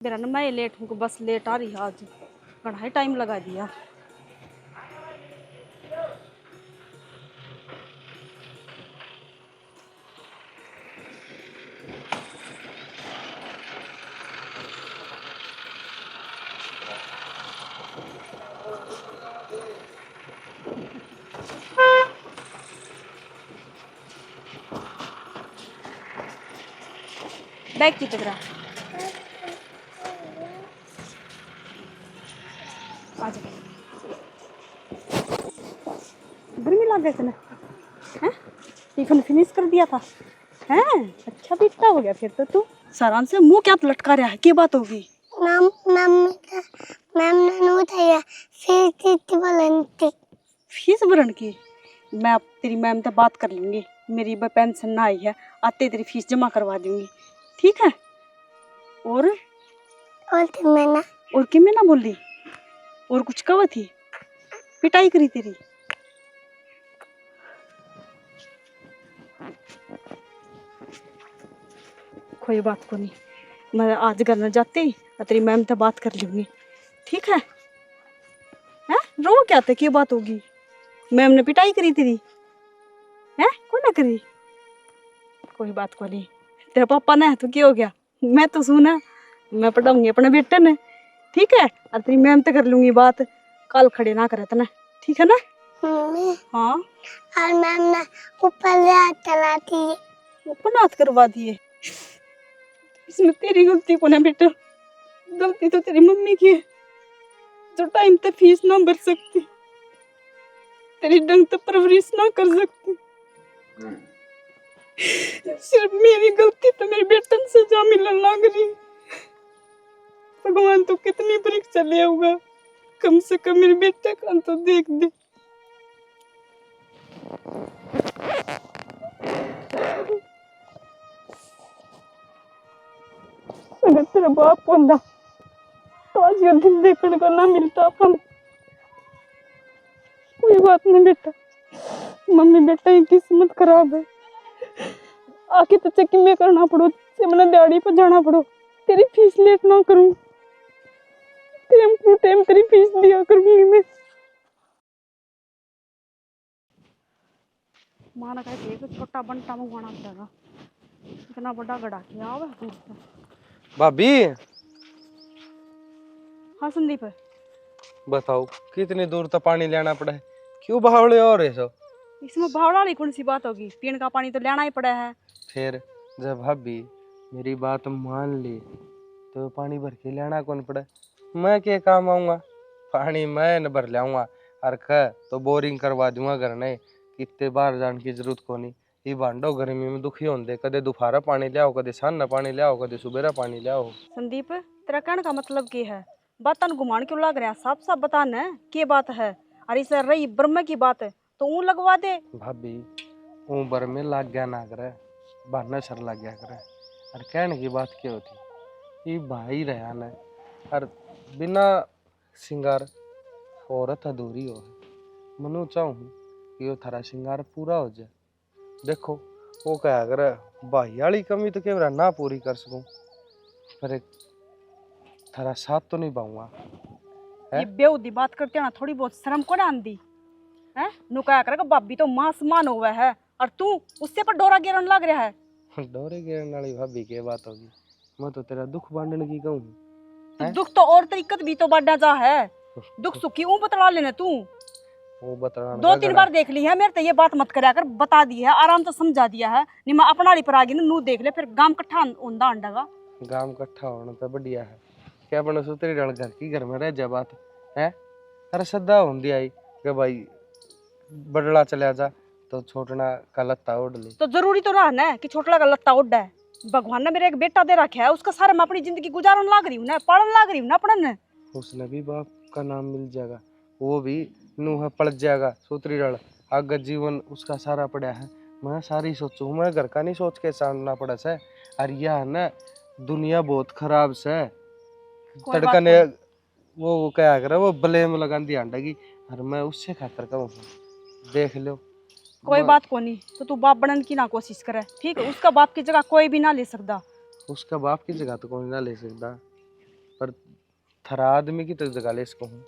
मेरा ना मैं लेट हूँ, बस लेट आ रही है आज, घना ही टाइम लगा दिया। बैग की तरह आ जा। गर्मी लग गई तेने? हैं? टिफिन फिनिश कर दिया था? हैं? अच्छा बेटा हो गया फिर तो तू। सरान से मुंह क्या लटका रहा है? क्या बात होगी? मैम मैम मैम ने बताया फीस कितनी बोलती। फीस भरन की? मैं अब तेरी मैम से बात कर लूंगी। मेरी पेंशन ना आई है, आते तेरी फीस जमा करवा दूंगी, ठीक है? और मैंने और कि मैं ना बोली और कुछ कहा थी? पिटाई करी तेरी? कोई बात को नहीं, मैं आज घर न जाती तेरी मैम से बात कर लूंगी, ठीक है? हैं? रो क्या थे? क्या बात होगी? मैम ने पिटाई करी तेरी? हैं? कौन ना करी? कोई बात को नहीं, तेरा पापा ना है तो क्या हो गया? मैं तो सुना, मैं पढ़ाऊंगी अपने बेटे ने, ठीक है? और तेरी मैम से कर लूंगी बात, कल खड़े ना करे तना, ठीक है ना? मम्मी हाँ। और मैम ने ऊपर से हाथ चलाती है। ऊपर हाथ करवा दिए? इसमें तेरी गलती को ना बेटा, गलती तो तेरी मम्मी की है जो टाइम पे फीस ना भर सकती, तेरी ढंग से परवरिश ना कर सकती। सिर्फ मेरी गलती तो मेरे बेटे ने सजा मिलने लग रही। भगवान तो कितनी परीक्षा ले होगा, कम से कम मेरे बेटे का तो देख दे। अगर तेरा बाप होता तो आज ये दिन देखने को ना मिलता अपन। कोई बात नहीं बेटा, मम्मी बेटा की किस्मत खराब है, आके तो चक्की में करना पड़ो, से मैंने दिहाड़ी पर जाना पड़ो, तेरी फीस लेट ना करूं, टाइम तेरी फीस दिया करूंगी मैं। माना कहे देख छोटा बंटा मंगवाना पड़ेगा, इतना बड़ा गड़ा किया हुआ है। भाभी हाँ संदीप, बताओ कितनी दूर तक पानी लेना पड़ा है, क्यों बावड़े हो रहे सब? इसमें भावड़ा वाली कौन सी बात होगी? पीने का पानी तो लेना ही पड़ा है। फिर जब भाभी मेरी बात मान ली तो पानी भर के लेना कौन पड़ा? मैं क्या काम आऊंगा? पानी मैं न भर लाऊंगा और कह तो बोरिंग करवा दूंगा घर में, कितने बार जाने की जरूरत को नहीं। ये बांडो गर्मी में दुखी होंदे, कदे दोपहरा पानी ले आओ, कदे शान पानी ले आओ, कदे सुबेरा पानी ले आओ। संदीप तेरा कहने का मतलब क्या है? बात घुमान क्यों लग रहा है? साफ साफ बता न क्या बात है। अरे सर रही ब्रह्म की बात है तो ऊ लगवा दे। भाभी उम्र में लाग गया ना करे, बहाना सर लग गया करे, और कहने की बात क्या होती? ये भाई रहा न, और बिना सिंगार औरत अधूरी हो। मनु चाहूँ कि वो थारा सिंगार पूरा हो जाए। देखो वो क्या अगर भाई वाली कमी तो क्या ना पूरी कर सकूं, पर एक थारा साथ तो नहीं पाऊंगा। ये बेउदी बात करते ना, थोड़ी बहुत शर्म को ना आंदी है? नुकाया करेगा बाबी तो मां समान हुआ है और तू उससे पर डोरा गिरन लग रहा है। डोरे गिरने वाली भाभी की बात होगी, मैं तो तेरा दुख बांटने की कहूँ तो है। दुख तो और तरीकत भी तो बढ़ना जा है, दुख सुखी ऊ बतला लेना तू। वो बतलाने दो का तीन गड़ा बार देख ली है मेरे तो ये बात मत करा कर, बता दी है आराम से समझा दिया है। नहीं मैं अपना पर आ गई ना, नू देख ले फिर गांव कट्ठा होंदा अंडा का। गांव इकट्ठा होना तो बढ़िया है। क्या बने सुतरी डल घर की घर में रह जा बात है। अरे सदा होंदी आई कि भाई बड़ला चला जा तो छोटना का लत्ता ओढ़ ले। तो जरूरी तो रहा ना कि छोटला का लत्ता उड्डा है। भगवान ने मेरे एक बेटा दे रखा है, उसका सारा मैं अपनी जिंदगी गुजारन लाग रही हूँ ना, पढ़न लाग रही हूँ ना पढ़न। उसने भी बाप का नाम मिल जाएगा, वो भी नूह पड़ जाएगा सूत्री डल, आगे जीवन उसका सारा पड़ा है। मैं सारी सोचू, मैं घर का नहीं सोच के सामना पड़ा से। और यह न दुनिया बहुत खराब से, तड़का ने वो क्या करे वो ब्लेम लगा दी आंडा की, और मैं उससे खातर कहूँ देख लो। कोई बात को नहीं, तो तू बाप बनने की ना कोशिश करे, ठीक है? उसका बाप की जगह कोई भी ना ले सकता। उसका बाप की जगह तो कोई ना ले सकता। पर थरा आदमी की तो जगह ले इसको हूँ,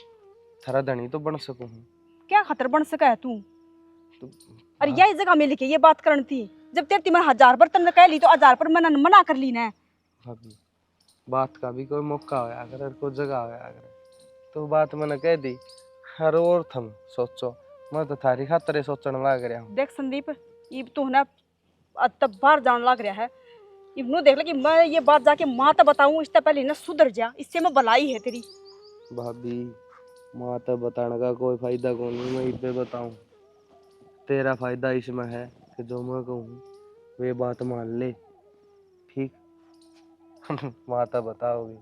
थरा धनी तो बन सकूँ हूँ। क्या खतर बन सका है तू? तो अरे यही जगह मिल के ये बात करनी थी। जब तेरे मैं 1000 पर तन कह ली तो 1000 पर मैंने मना कर ली ना। भाभी बात का भी कोई मौका होया अगर कोई जगह होया अगर तो बात मैंने कह दी। हर और थम सोचो, मैं तो थारी खातर सोचने लग रहा हूँ। देख संदीप, ये तो ना तब बाहर जाने लग रहा है। इब्नू देख ले कि मैं ये बात जाके माँ तो बताऊं, इससे पहले ना सुधर जा, इससे मैं भलाई है तेरी। भाभी माँ तो बताने का कोई फायदा कौन नहीं, मैं इतने बताऊं तेरा फायदा इसमें है कि जो मैं कहूँ वे बात मान ले, ठीक। माँ तो बताओगी,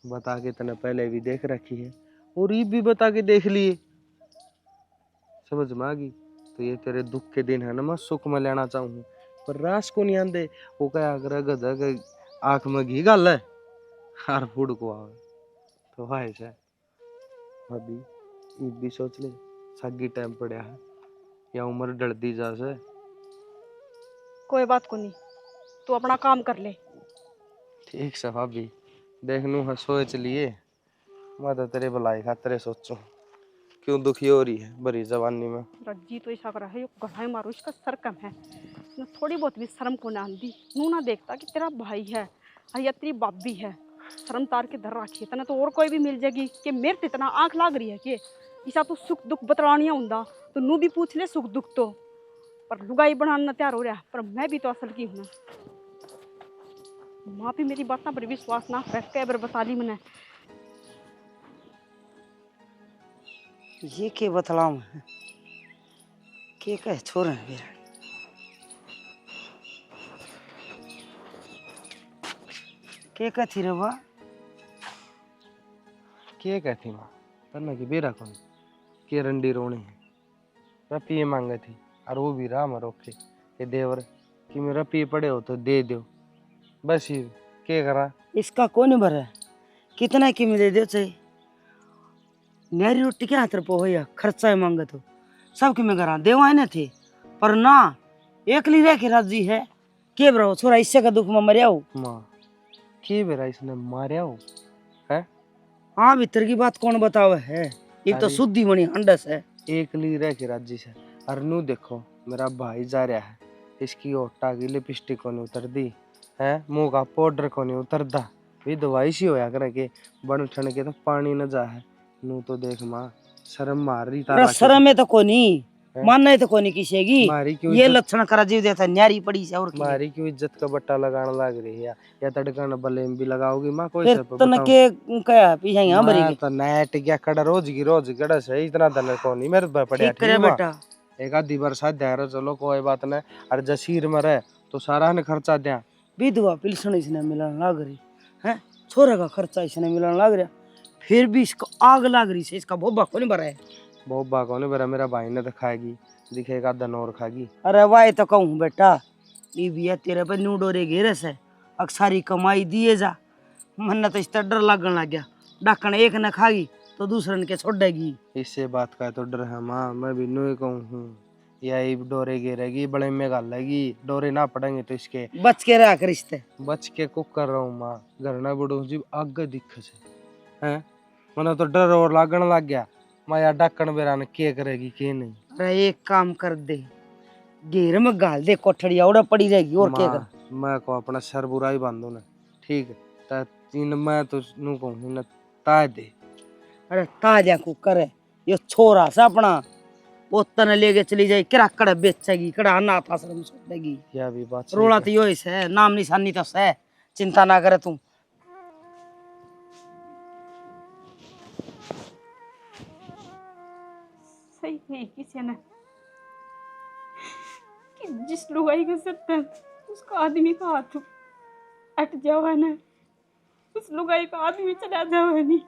बता के तने पहले भी देख रखी है और ये भी बता के देख लिए, समझ में आ गई। तो ये तेरे दुख के दिन है ना, मैं सुख में लेना चाहूँ पर रास को नहीं आंदे। वो क्या अगर गधा के आंख में घी गाल है हर फूड को आवे तो है से। अभी ये भी सोच ले सागी टाइम पड़ा है या उम्र डरती जा से। कोई बात को नहीं, तू अपना काम कर ले। ठीक से भाभी देख नू है सोच लिए, मैं तो तेरे भलाई खातिर सोचूं क्यों दुखी हो रही है बड़ी जवानी में। रज्जी तो ऐसा कर रहा है, यो गढ़ाई मारो, इसका सर कम है ना, थोड़ी बहुत भी शर्म को ना आंदी। नू ना देखता कि तेरा भाई है और या तेरी बाबी है, शर्म तार के धर रखी है तना तो और कोई भी मिल जाएगी कि मेरे तो इतना आंख लाग रही है कि ऐसा तो सुख दुख बतलानिया होंदा तो नू भी पूछ ले सुख दुख तो। पर लुगाई बनाना तैयार हो रहा, पर मैं भी तो असल की हूँ। माँ भी मेरी बात पर विश्वास ना रख के बर बता ली मैंने। ये के बतलाऊं है के कह छोरे मेरा के कथी रे बा के कहती माँ तन्ने की बेरा कौन के रंडी रोने है रपिए मांगे थी और वो भी राम रोके के देवर कि मेरा पी पड़े हो तो दे दो बस ये के करा। इसका कौन भरा कितना की मिले दे चाहिए न्यारी रोटी क्या हाथ पे होया खर्चा मांगे तो सबके में करा देवा है थे पर ना एकली रह के राजी है के ब्रो छोरा इससे का दुख में मरिया हो माँ के बेरा इसने मारिया हो है। हाँ भीतर की बात कौन बतावे है, ये तो शुद्धि बनी हंडस है। एक ली रह के राजी से अरनू देखो मेरा भाई जा रहा है, इसकी ओटा की लिपस्टिक को नहीं उतर दी है, मुंह का पाउडर को नहीं उतर दा, भी दवाई सी होया करे के बन ठन के तो पानी न जा है। नू तो देख माँ शर्म मार रही तारा शर्म है तो कोनी मानना है तो कोनी किसेगी मारी क्यों ये लक्षण करा जीव देता न्यारी पड़ी से और मारी क्यों इज्जत का बट्टा लगाने लग रही है या तड़का बल्ले में भी लगाओगी माँ कोई फिर से तन के कया पीछे यहां भरी मैं तो नेट क्या कड़ा रोज की रोज गड़ा से इतना दन को नहीं मेरे पे पड़या ठीक करे बेटा एक आधी बरसात दे रहा चलो कोई बात नहीं और जसीर में रहे तो सारा ने खर्चा दिया विधवा पिलसन इसने मिलन लग रही है छोरा का खर्चा इसने मिलन लग रहा फिर भी इसको आग लग रही से इसका भोबा कौन भरा है भोबा कौन भरा मेरा भाई ने तो खाएगी दिखेगा दन और खाएगी। अरे वाह तो कहूँ बेटा ये भी है तेरे पे नू डोरे घेरे से अक्सारी कमाई दिए जा मन तो इस तरह डर लगन लग गया डाकन एक न खागी तो दूसरे के छोड़ेगी इससे बात का तो डर है माँ मैं भी नू कहूँ हूँ यही डोरे गिरेगी बड़े में गाल लगी डोरे ना पड़ेंगे तो इसके बच के रहा रिश्ते बच के कुक कर रहा हूँ माँ घर ना बुढ़ू जी आगे दिख से हैं मैंने तो डर और लागन लग गया मैं यार डाकन बेरा ने क्या करेगी क्या नहीं। अरे एक काम कर दे घेर में गाल दे कोठड़ी औड़ा पड़ी रहेगी और क्या कर मैं को अपना सर बुराई बांधो ना ठीक है तीन मैं तो नू कहूँ ना ताज दे। अरे ताजा को करे ये छोरा सा अपना वो तने लेके चली जाए किरा कड़ा बेचेगी कड़ा अनाथ आश्रम में छोड़ देगी क्या भी बात रोला तो यो है नाम निशानी तो है चिंता ना करे तू सही नहीं किसी ने कि जिस लुगाई का सत्ता उसका आदमी का हाथ अट जावा ना, उस लुगाई का आदमी चला जावा नहीं,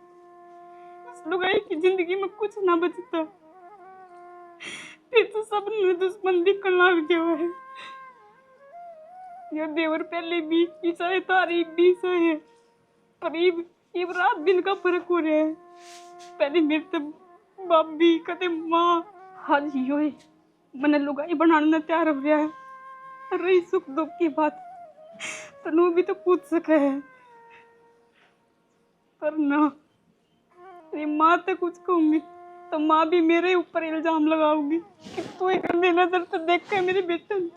उस लुगाई की जिंदगी में कुछ ना बचता, फिर तो सब दुश्मन दिखने लग जावा है। ये देवर पहले भी ईसा है तारीफ भी ईसा है पर ये रात दिन का फर्क हो रहा है। पहले मेरे तो बाबी कदे माँ हाल यो है मैंने लुगाई बनाना तैयार हो गया है। रही सुख दुख की बात तनु भी तो पूछ सके है पर ना, तेरी माँ तो कुछ कहूंगी तो माँ भी मेरे ऊपर इल्जाम लगाऊंगी कि तू एक नजर तो देख के मेरे बेटे ने,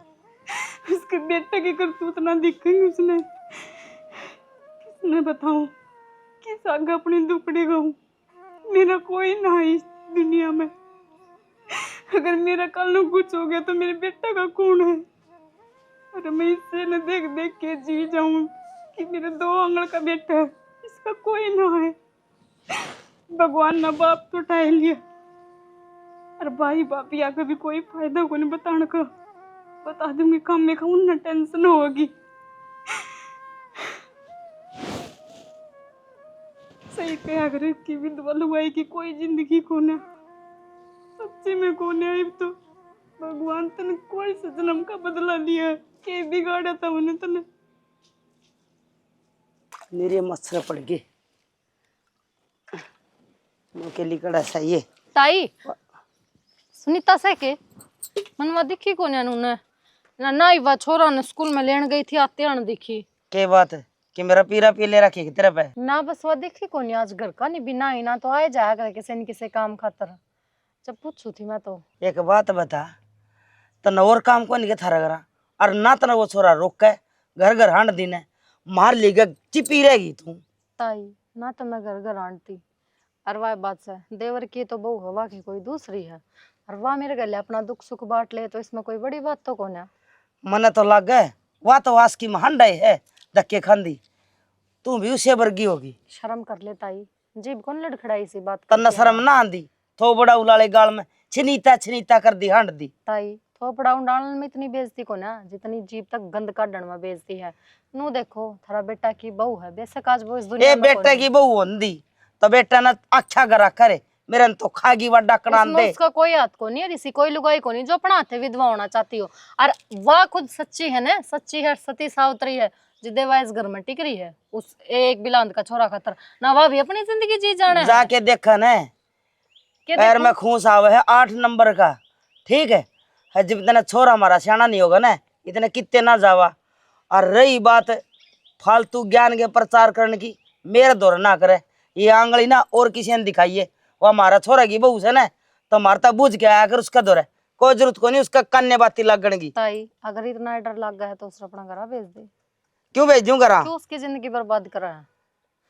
उसके बेटे की करतूत ना दिखेंगे उसने। किसने बताऊं किस आगे अपनी दुपड़ी गाऊं? मेरा कोई ना है इस दुनिया में। अगर मेरा कल को कुछ हो गया तो मेरे बेटा का कौन है? और मैं इससे न देख देख के जी जाऊं कि मेरे 2 आंगन का बेटा है, इसका कोई ना है। भगवान ना बाप तो उठा लिया, और भाई बाप या का भी कोई फायदा को नहीं बताने का। बता दूंगी काम में खाऊं ना, टेंशन होगी। सही कहा करे कि विधवा लुगाई की कोई जिंदगी को ना, सच्ची में कोने आई तो भगवान तने कोई से जन्म का बदला लिया के बिगाड़ा था उन्हें तने। मेरे मच्छर पड़ गए के लिकड़ा सही है। ताई सुनीता से के मनवा दिखी को ने ना नाई वा छोरा ने स्कूल में लेन गई थी, आते आने दिखी। के बात है कि मेरा पीरा पी ले रखी तेरे पे? ना बस वो दिखी को नहीं आज घर का नहीं बिना ही ना तो आए जाया करे किसी न किसी काम खातर। जब पूछू थी मैं तो एक बात बता, तन और काम को नहीं थारा करा और ना तना वो छोरा रोक के घर घर हांड दी ने मार ली गए चिपी रहेगी तू। ताई ना तो मैं घर घर आंटी और वाह बात से देवर की तो बहु हवा की कोई दूसरी है, और वाह मेरे गले अपना दुख सुख बांट ले तो इसमें कोई बड़ी बात तो कौन है। मने तो लग गए वह तो वास की महंड है धक्के खांदी, तू भी उसे वर्गी होगी। शर्म कर ले ताई, जीभ कौन लड़खड़ाई सी बात तन्ना शर्म ना आंदी, थो बड़ा उलाले गाल में छिनीता छिनीता कर दी हांड दी। ताई थोपड़ा डालने में इतनी बेइज्जती को ना जितनी जीभ तक गंद काटने में बेइज्जती है। नू देखो थारा बेटा की बहू है, बेशक आज वो इस दुनिया ए में बेटा की बहू होंदी तो बेटा ना अच्छा करा करे, मेरे न तो खागी वड्डा कणान दे। उसका कोई हाथ को नहीं और इसी कोई लुगाई को नहीं जो अपना हाथे विधवा होना चाहती हो। और वह खुद सच्ची है ना, सच्ची है, सती सावित्री है, जिदे वह इस घर में टिक रही है उस एक बिलांद का छोरा खातर ना। वह भी अपनी जिंदगी जी जाने जाके देखा न पैर में खूंस आवे है 8 नंबर का, ठीक है जब इतना छोरा हमारा सियाना नहीं होगा ना इतने कितने ना जावा। और रही बात फालतू ज्ञान के प्रचार करने की, मेरे दौर ना करे ये आंगली ना और किसी ने दिखाइए। वो हमारा छोरा की बहू से ना तो मारता बुझ के आया कर उसका दौर है, कोई जरूरत को नहीं उसका कन्ने बाती लगन की। ताई अगर इतना डर लग गया है तो उसे अपना घर भेज दे। क्यों भेज दूं करा? क्यों उसकी जिंदगी बर्बाद करा है?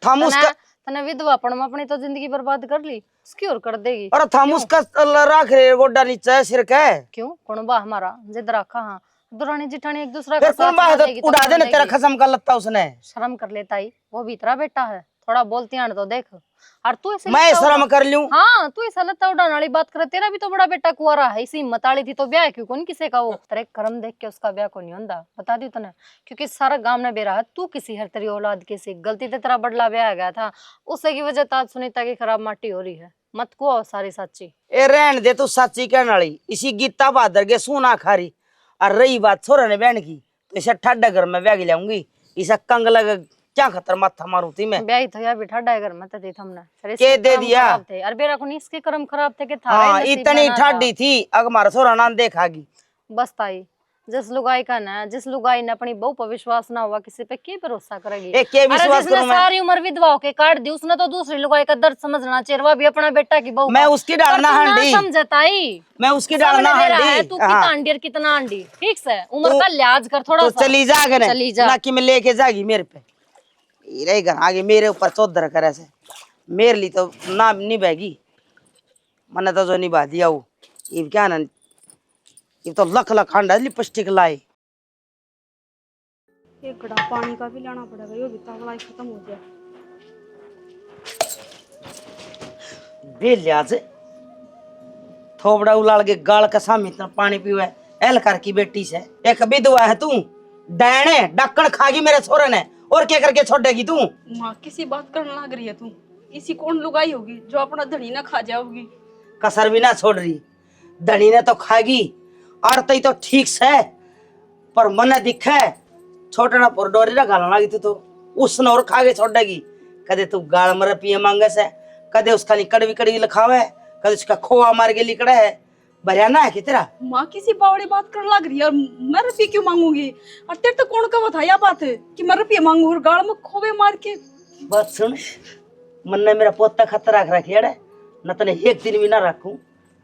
थम उसका तने विधवा पण में अपनी तो जिंदगी बर्बाद कर ली, उसकी और कर देगी। और थम उसका रख रे गोड्डा नीचे सिर के। क्यों कौन बा हमारा जिद रखा? हाँ दुरानी जिठानी एक दूसरा फिर का कौन बा है तो उड़ा दे ना तेरा खसम का लत्ता उसने। शर्म कर ले ताई, वो भी तेरा बेटा है, थोड़ा बोलती आने तो देख। और तू ऐसे मैं शर्म कर लूं? हाँ तू ऐसा लत्ता उड़ाने वाली बात करे, तेरा भी तो बड़ा बेटा कुंवारा है, इसी हिम्मत वाली थी तो ब्याह क्यों कौन किसे का? वो तेरे कर्म देख के उसका ब्याह को नहीं होता, बता दी तूने, क्योंकि सारा गांव ने बेरा है तू किसी हर तेरी औलाद की सी गलती से तेरा बदला ब्याह गया था, उससे की वजह ताज सुनीता की खराब माटी हो रही है। मत को सारी सच्ची ए रहन दे तू सच्ची कहने वाली, इसी गीता बहादुर के सुना खारी। और रही बात छोरा ने बहन की तो इसे ठड्डा घर में ब्याह लाऊंगी, इसे कंग लग क्या खतर माथा मारू थी मैं। ब्याह तो या बिठा डायगर मत दे हमने के दे दिया? अरे बेरा को नहीं इसके कर्म खराब थे कि थारा हाँ ही नसीब इतनी बना था। ठाडी थी अगर हमारा छोरा ना देखागी। बस ताई जिस लुगाई का ना, जिस लुगाई ने अपनी बहू पर विश्वास ना हुआ किसी पे क्या भरोसा करेगी? ए के अरे विश्वास जिसने करूं मैं? सारी उम्र विधवा होके काट दी उसने तो दूसरी लुगाई का दर्द समझना चाहिए, वह भी अपना बेटा की बहू मैं उसकी डालना हांडी, समझे ताई, मैं उसकी डालना हांडी। तू कितना अंडी और कितना अंडी, ठीक से उम्र का लिहाज कर थोड़ा तो सा। चली जागे ना, चली जा ना कि मैं लेके जागी मेरे पे रहेगा आगे मेरे ऊपर चौधर करे से मेरे लिए तो ना निभाएगी। मैंने तो जो निभा दिया वो ये क्या ना, ये तो लख लख हांडा लिपस्टिक लाए। एक गड़ा पानी का भी लाना पड़ेगा, ये भी तावड़ा खत्म हो गया। बेलियाज थोबड़ा उलाल के गाल का सामी इतना पानी पीवा एलकार की बेटी से एक विधवा है तू, डैने डक्कन खागी मेरे छोरे ने और क्या करके छोड़ेगी तू? माँ किसी बात करने लग रही है तू, इसी कौन लुगाई होगी जो अपना धनी ना खा जाओगी? कसर भी ना छोड़ रही, धनी ने तो खागी आरती तो ठीक से, पर मन दिखे छोटे ना पर डोरी ना गालना लगी तो उसने और खा के छोड़ेगी। कदे तू गाल मर पिए मांगे से, कदे उसका कड़वी कड़वी लिखावे, कदे उसका खोआ मार के लिकड़ा है भरियाना है कि तेरा। माँ किसी बावड़ी बात करने लग रही है और मैं रुपये क्यों मांगूंगी? और तेरे तो कौन का बताया बात है कि मैं रुपये मांगू और गाल में खोवे मार के? बात सुन मन ने मेरा पोता खतर रख रखी है न तने एक दिन भी ना रखूं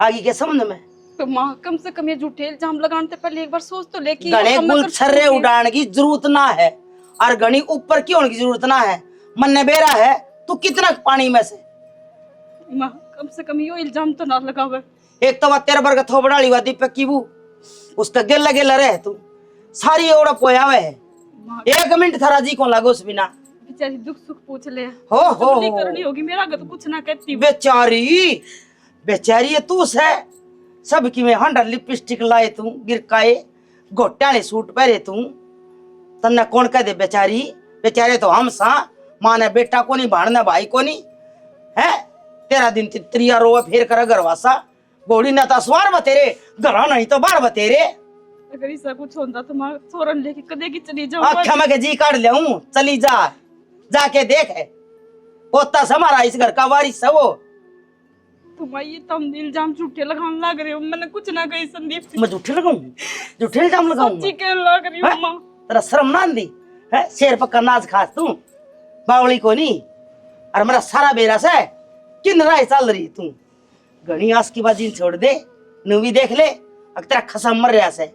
आगे के संबंध में। तो माँ कम से कम ये झूठे इल्जाम लगाने से पहले एक बार सोच तो ले कि गणे ये काम मैं गुल कर छर्रे सकूंगी। उड़ाने की जरूरत ना है और गणी ऊपर की होने की जरूरत ना है। मन ने बेरा है तू कितना पानी में से। माँ कम से कम यो इल्जाम तो ना लगावे। एक तो वह तेरा बरगा थोबड़ाली हुआ दीपक की वो उसका गेला गेला रहे तू सारी ओड़ा पोया हुआ है। माँ 1 मिनट थारा जी को लागो उस बिना बेचारी दुख सुख पूछ ले हो चुगली करनी होगी मेरा तो कुछ ना कहती। बेचारी बेचारी ये तू से सब की में 100 लिपस्टिक लाए तू गिरकाए गोटाले सूट पहरे तू तन्ने कौन कह दे बेचारी। बेचारे तो हम सा माने बेटा को नहीं भाड़ने भाई को नहीं है। तेरा दिन त्रिया रोवे फिर कर घरवासा घोड़ी ना तो सवार बतेरे घरा नहीं तो बाहर बतेरे। अगर ऐसा कुछ होता तो माँ सोरन लेके कदे की चली जाऊँ। आख्या मैं के जी काट ले चली जा जाके देख है पोता हमारा इस घर का वारिस है वो। तुम ये तुम इल्जाम झूठे लगाने लग रहे हो। मैंने कुछ ना कही संदीप से। मैं झूठे लगाऊं झूठे इल्जाम लगाऊं सच्ची कहने लग रही हूँ माँ। तेरा शर्म ना आंदी है। शेर पक्का नाच खास तू बावली को नहीं और मेरा सारा बेरा से किन राय चल रही तू। घनी आस की बाजी छोड़ दे नू भी देख ले अगर तेरा खसम मर रहा से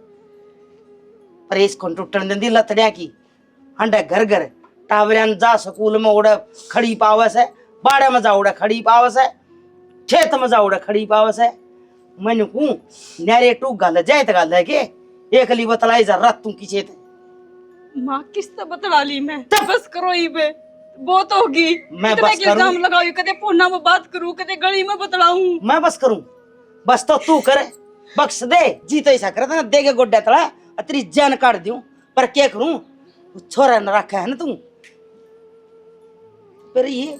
पर इसको टूटन देंदी लतड़िया की हंडे घर घर टावरियान जा स्कूल में उड़े खड़ी पावस है बाड़े में जा उड़े खड़ी पावस है खेत में जा उड़े खड़ी पावस है। मैंने कहूं न्यारे टू गल जाए तो गल है के एक ली बतलाई जा रात तू की चेत माँ किस तरह बतला ली मैं। बस करो ही बे बहुत होगी। मैं इतना बस कि इल्जाम करूं? लगाओ कदे फोना में बात करूं कदे गली में बतलाऊं। मैं बस करूं बस तो तू करे बख्श दे जी तो ऐसा करे ना दे के गोड्डा तला तेरी जान काट दूं पर क्या करूं छोरा न रखा है ना तू पर ये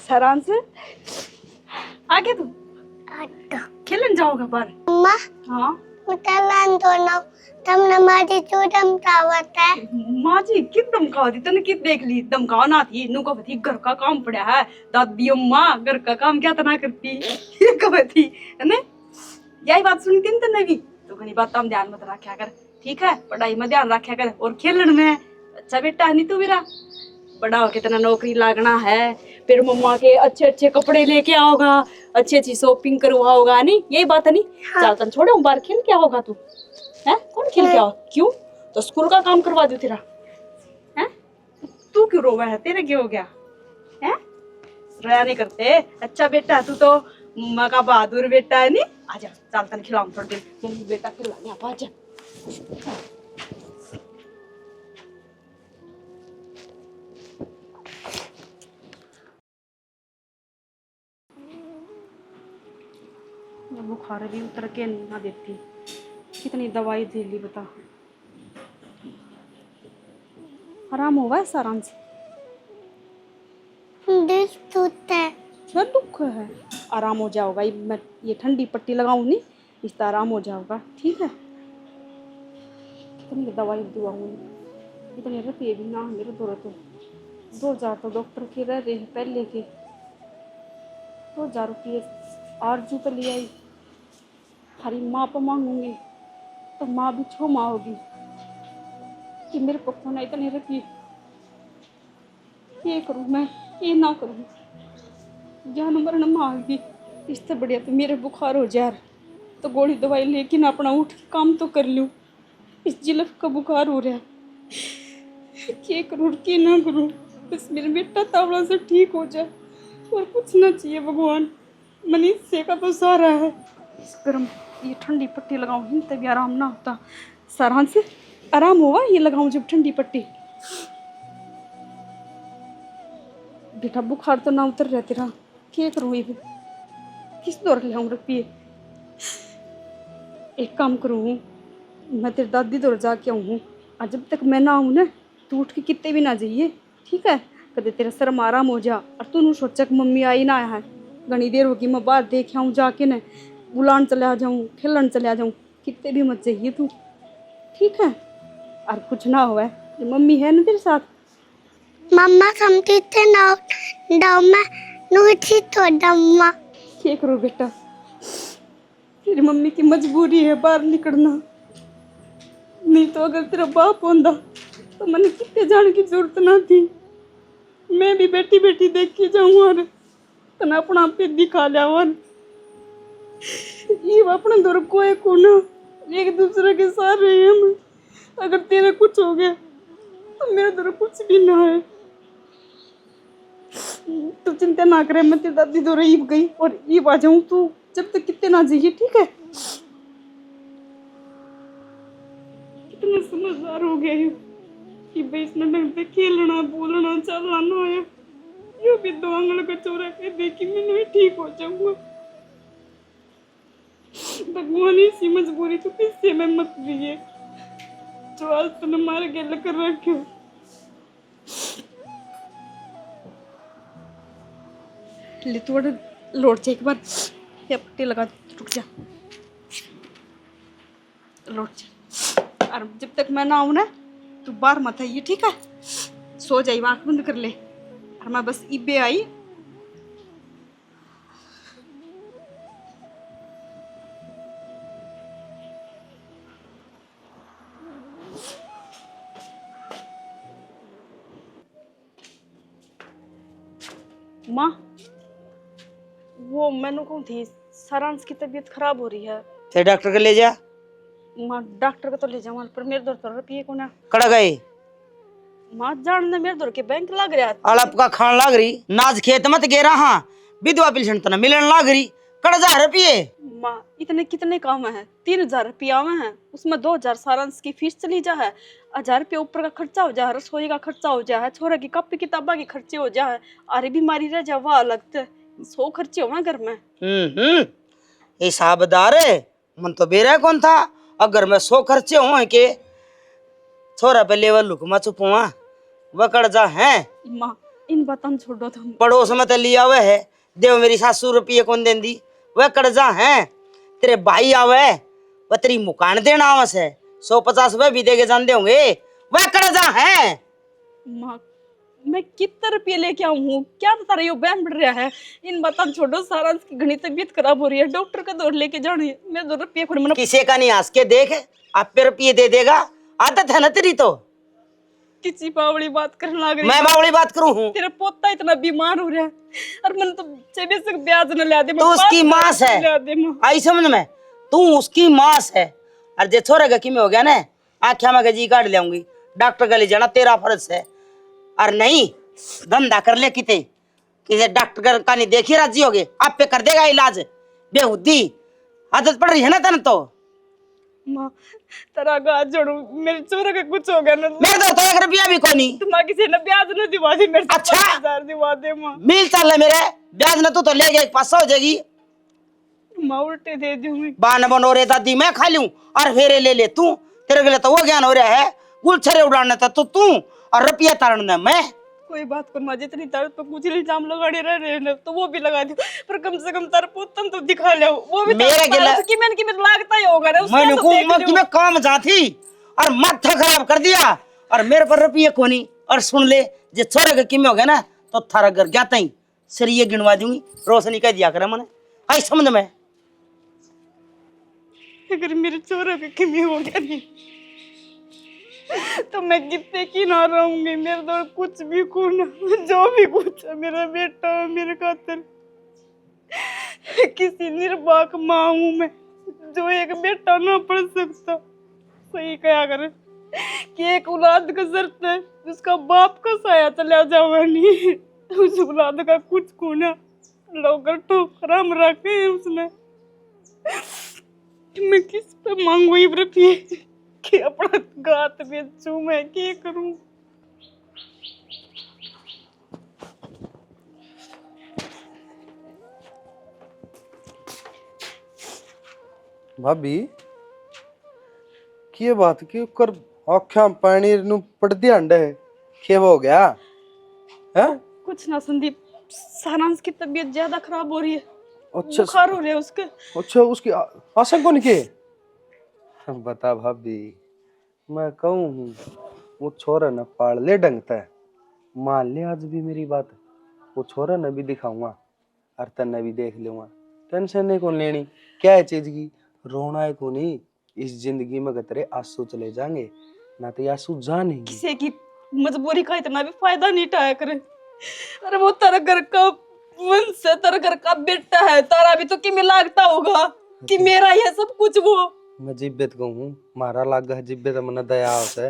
सरान से आगे तू आटा खेलन जाओगा पर। अम्मा हाँ मुतलान तो ना तुमने मारी चूड़म तावत है। माँ जी कित धमकाओ थी तूने कित देख ली धमकाओ ना थी नू कब थी घर का काम पड़ा है दादी अम्मा घर का काम क्या तना करती ये कब थी है ना। यही बात सुनी थी तूने भी तो घनी बात हम ध्यान मत रखा कर ठीक है। पढ़ाई में ध्यान रखा कर और खेलन में अच्छा बेटा है नहीं तू मेरा बड़ा हो कितना नौकरी लागना है फिर मम्मा के अच्छे अच्छे कपड़े लेके आओगा अच्छी अच्छी शॉपिंग करवाओगा नहीं यही बात है नहीं। चल तन छोड़ो बाहर खेल क्या होगा तू है कौन खेल के आओ क्यों तो स्कूल का काम करवा दो तेरा है। तू क्यों रोवा है तेरे क्या हो गया है रोया नहीं करते। अच्छा बेटा तू तो मम्मा का बहादुर बेटा है नहीं। आजा चल तन खिलाऊं थोड़ी देर मम्मी बेटा खिलाने आप आजा। बुखार भी उतर के ना देती कितनी दवाई दे ली बता। आराम हुआ है आराम से दिल टूटता है। क्या दुख है आराम हो जाओगा मैं ये ठंडी पट्टी लगाऊं नहीं इससे आराम हो जाओगा ठीक है। कितनी दवाई दुआऊंगी इतने रहती भी ना मेरे तो 2000 तो डॉक्टर के रह रहे हैं पहले के 2000 रुपये आरजू पे ले आई हरी माँ पर मांगूंगी तो माँ भी छो माँ होगी कि मेरे को खोना इतने रहती ये करूँ मैं ये ना करूँ जान मरण मांगी इससे बढ़िया तो मेरे बुखार हो जाए तो गोली दवाई लेकिन अपना उठ के काम तो कर लूँ। इस जिलफ का बुखार हो रहा है क्या करूँ क्या ना करूँ बस मेरा बेटा तावड़ा से ठीक हो जाए और कुछ ना चाहिए भगवान। मनीष का तो सारा है इस गर्म ये ठंडी पट्टी लगाऊं हिंद तभी आराम ना होता। सरान से आराम हुआ ये लगाऊं जब ठंडी पट्टी बेटा बुखार तो ना उतर रहा तेरा क्या करूँ ये किस दौर ले आऊँ रुपये। एक काम करूँ मैं तेरी दादी दौर जाके आऊँ आज जब तक मैं ना आऊँ ना तू उठ के कितने भी ना जाइए ठीक है। कदे तेरा शर्म आराम हो जा और तू नू सोचा कि मम्मी आई ना आया है घनी देर होगी मैं बाहर देख आऊँ जाके न बुलान चले जाऊँ खेलन चले जाऊँ कितने भी मत जाइए तू ठीक है। और कुछ ना हुआ है मम्मी है ना तेरे साथ। मम्मा समझती थे ना डाउ में नूठी तो डम्मा क्या करो बेटा तेरी मम्मी की मजबूरी है बाहर निकलना नहीं तो अगर तेरा बाप होंदा तो मैंने कितने जाने की जरूरत ना थी। मैं भी बैठी बैठी देख के जाऊँ और तना अपना पे दिखा लिया। और ये अपने दौर कोई को ना एक दूसरे के साथ रहे हम। अगर तेरा कुछ हो गया तो मेरे दौर कुछ भी ना है। तू चिंता ना करे, मैं तेरी दादी दौर ईब गई और ईब आ जाऊँ। तू जब तक कितने ना जाइए, ठीक है? कितना समझदार हो गया है कि भाई इसने ढंग पे खेलना बोलना चलना ना है। यो भी दो आंगल का चोरा के देखी मैंने भी ठीक हो जाऊंगा। भगवान इसी मजबूरी तो किससे में मत दिए जो आज तूने मार के लकर रखे। ले थोड़ा लौट जा एक बार, या पट्टी लगा, रुक जा, लौट जा। और जब तक मैं ना आऊँ ना तू बाहर मत आइए, ठीक है? सो जाइए, आँख बंद कर ले। और मैं बस इबे आई। माँ, वो मैंने कौन थी, सारांश की तबीयत खराब हो रही है। ते डॉक्टर के ले जा। माँ डॉक्टर को तो ले जाऊँ पर मेरे दौर तो रुपये को ना। कड़ा गए माँ जानने मेरे दौर के बैंक लग रहा है। अलप का खान लाग रही, नाज खेत मत गेरा। हाँ विधवा पेंशन तना मिलन लाग रही, कड़ा जा रुपये। माँ इतने कितने काम है? 3000 रुपया में है, उसमें 2000 सारांश की फीस चली जा है, 1000 रुपया ऊपर का खर्चा हो जाए, रसोई का खर्चा हो जाए, छोरा की कॉपी किताबा के खर्चे हो जाए, अरे बीमारी रह जाए वह अलग थे। 100 खर्चे हो घर में। हिसाबदार है मन तो बेरा कौन था। अगर मैं 100 खर्चे हो के छोरा पे लेवल लुकमा चुपुआ वह कड़ जा है। माँ इन बातों छोड़ो तुम। पड़ोस में तो लिया हुआ है, देव मेरी सासू रुपये कौन देंदी। वह कर्जा है तेरे भाई आवे वह तेरी मुकान देना आवस है, 150 वह भी देके जान होंगे। वह कर्जा है। माँ मैं कितने रुपये लेके आऊँ हूँ, क्या बता रही हो? बहन बढ़ रहा है। इन बातों छोड़ो, सारांश की घनी तबीयत खराब हो रही है, डॉक्टर का दौर लेके जानी है। मैं 2 रुपये खुद मना किसी का नहीं हंस के देख, आप पे रुपये दे देगा। आदत है ना तेरी तो। किसी बावड़ी बात करने लग रही। मैं बावड़ी बात करूं हूँ? तेरा पोता इतना बीमार हो रहा है और मैंने तो चेबे से ब्याज न ला दे। तू उसकी मास है, आई समझ में, तू उसकी मास है। और जे छोरे का किमे हो गया ना, आख्या में जी काट लाऊंगी। डॉक्टर का ले जाना तेरा फर्ज है। और नहीं धंधा कर ले किते किसे डॉक्टर का नहीं देखी राजी हो गए, आप पे कर देगा इलाज। बेहुदी आदत पड़ रही है ना तन तो। माँ तेरा गाज जोड़ू, मेरे चोरा का कुछ हो गया ना। मेरे तो 1 रुपया भी कोनी। तुम किसी ने ब्याज न दिवा दे मेरे। अच्छा 5000 दिवा दे माँ। मिल चल मेरे ब्याज न तू तो ले गया 500 हो जाएगी। माँ उल्टे दे दूंगी। बान बनो रे दादी मैं खा लूं और फेरे ले ले तू। तेरे के लिए तो वो ज्ञान हो रहा है, गुलछरे उड़ाने तो तू और रुपया तारने मैं। कोई बात कर माँ, जितनी तार तो कुछ इल्जाम लगाने रह रहे हैं तो वो भी लगा दो, पर कम से कम तार पुतन तो दिखा ले। वो भी मेरे गिला कि मैंने लागता ही होगा ना। मैंने को मैं काम जाती और माथा खराब कर दिया और मेरे पर रुपये कोनी। और सुन ले जे छोरे के किमे हो गया ना तो थारा घर जाता ही सरिये गिनवा दूंगी, रोशनी कह दिया करे मैंने। आई समझ में। अगर मेरे चोरों के किमी हो गया नहीं तो मैं कितने की ना रहूंगी। मेरे तो कुछ भी खून जो भी कुछ है मेरा बेटा मेरे खातिर। किसी निर्वाक माँ हूँ मैं जो एक बेटा ना पढ़ सकता। सही कहा कर कि एक औलाद का शर्त है जिसका बाप का साया चला जावा नहीं, उस औलाद का कुछ खूना लोग ठोकराम रखे हैं उसने। मैं किस पे मांगू ये रुपये कि अपना गात बेचूं? मैं क्या करूं? भाभी की बात क्यों कर आख्या पानी नु पड़ दिया अंडे खेव हो गया है? कुछ ना संदीप, सारांश की तबीयत ज्यादा खराब हो रही है। अच्छा बुखार हो रहा है उसके। अच्छा उसकी आशंका कौन के? बता भाभी, मैं कहूँ हूँ वो छोरा न पाल ले डंगता है, मान ले आज भी मेरी बात। वो छोरा न भी दिखाऊंगा और तन्ने भी देख लूंगा। टेंशन नहीं कौन लेनी, क्या है चीज की, रोना है को नहीं, इस जिंदगी में अगर तेरे आंसू चले जाएंगे ना तो ये आंसू जानेंगे। किसी की मजबूरी का इतना भी फायदा नहीं उठाया करे। अरे वो तेरा घर का वंश है, तेरा घर का बेटा है, तारा भी तो किमें लागता होगा कि मेरा ये सब कुछ वो। मैं जिब्बेत कहूँ मारा लाग है जिब्बे तो मन दया से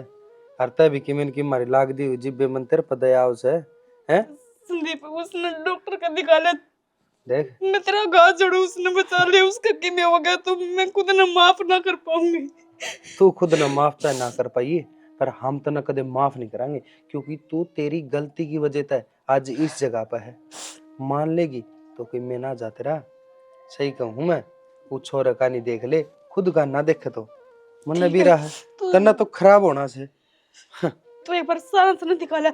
हरता भी कि मैंने की मारी लाग दी जिब्बे मन तेरे पर दया से हैं। संदीप उसने डॉक्टर का दिखा लिया, देख मैं तेरा घाव जोड़ू, उसने बचा लिया, उसका किमें हो गया तो मैं खुद ना माफ ना कर पाऊंगी। तू खुद न माफ चाहे ना कर पाइए पर हम तो न कदे माफ नहीं करांगे क्योंकि तू तेरी गलती की वजह से आज इस जगह पर है। मान लेगी तो कि मैं ना जाते रहा। सही कहूँ मैं, वो छोरा का नहीं देख ले खुद का ना देखे तो मन भी रहा है तना तो खराब होना से। तो एक बार सांस न दिखा लिया,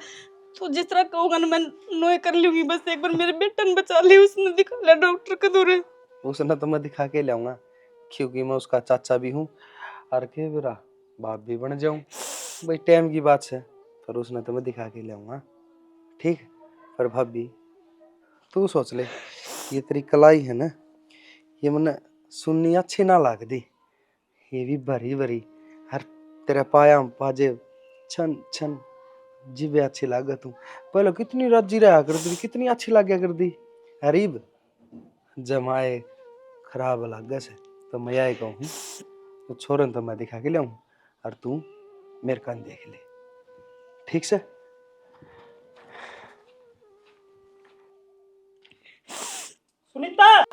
तो जिस तरह कहोगा ना मैं नोए कर लूंगी, बस एक बार मेरे बेटा ने बचा लिया, उसने दिखा लिया डॉक्टर के दौरे। उसने तो मैं दिखा के लाऊंगा क्योंकि मैं उसका चाचा भी हूँ और के मेरा बाप भी बन जाऊं। भाई टाइम की बात है पर उसने तो मैं दिखा के लाऊंगा ठीक। पर भाभी तू सोच ले ये तेरी कलाई है ना, ये मैंने सुननी अच्छी ना लग दी, ये भी भरी भरी हर तेरा पाया पाजे छन छन जिबे अच्छी लागत हूँ। पहले कितनी रजी रहा करती थी, कितनी अच्छी लगे कर दी। हरीब जमाए खराब लगे से तो मैं यही कहूँ तो छोरन तो मैं दिखा के लाऊं और तू मेरे कान देख ले ठीक से। सुनीता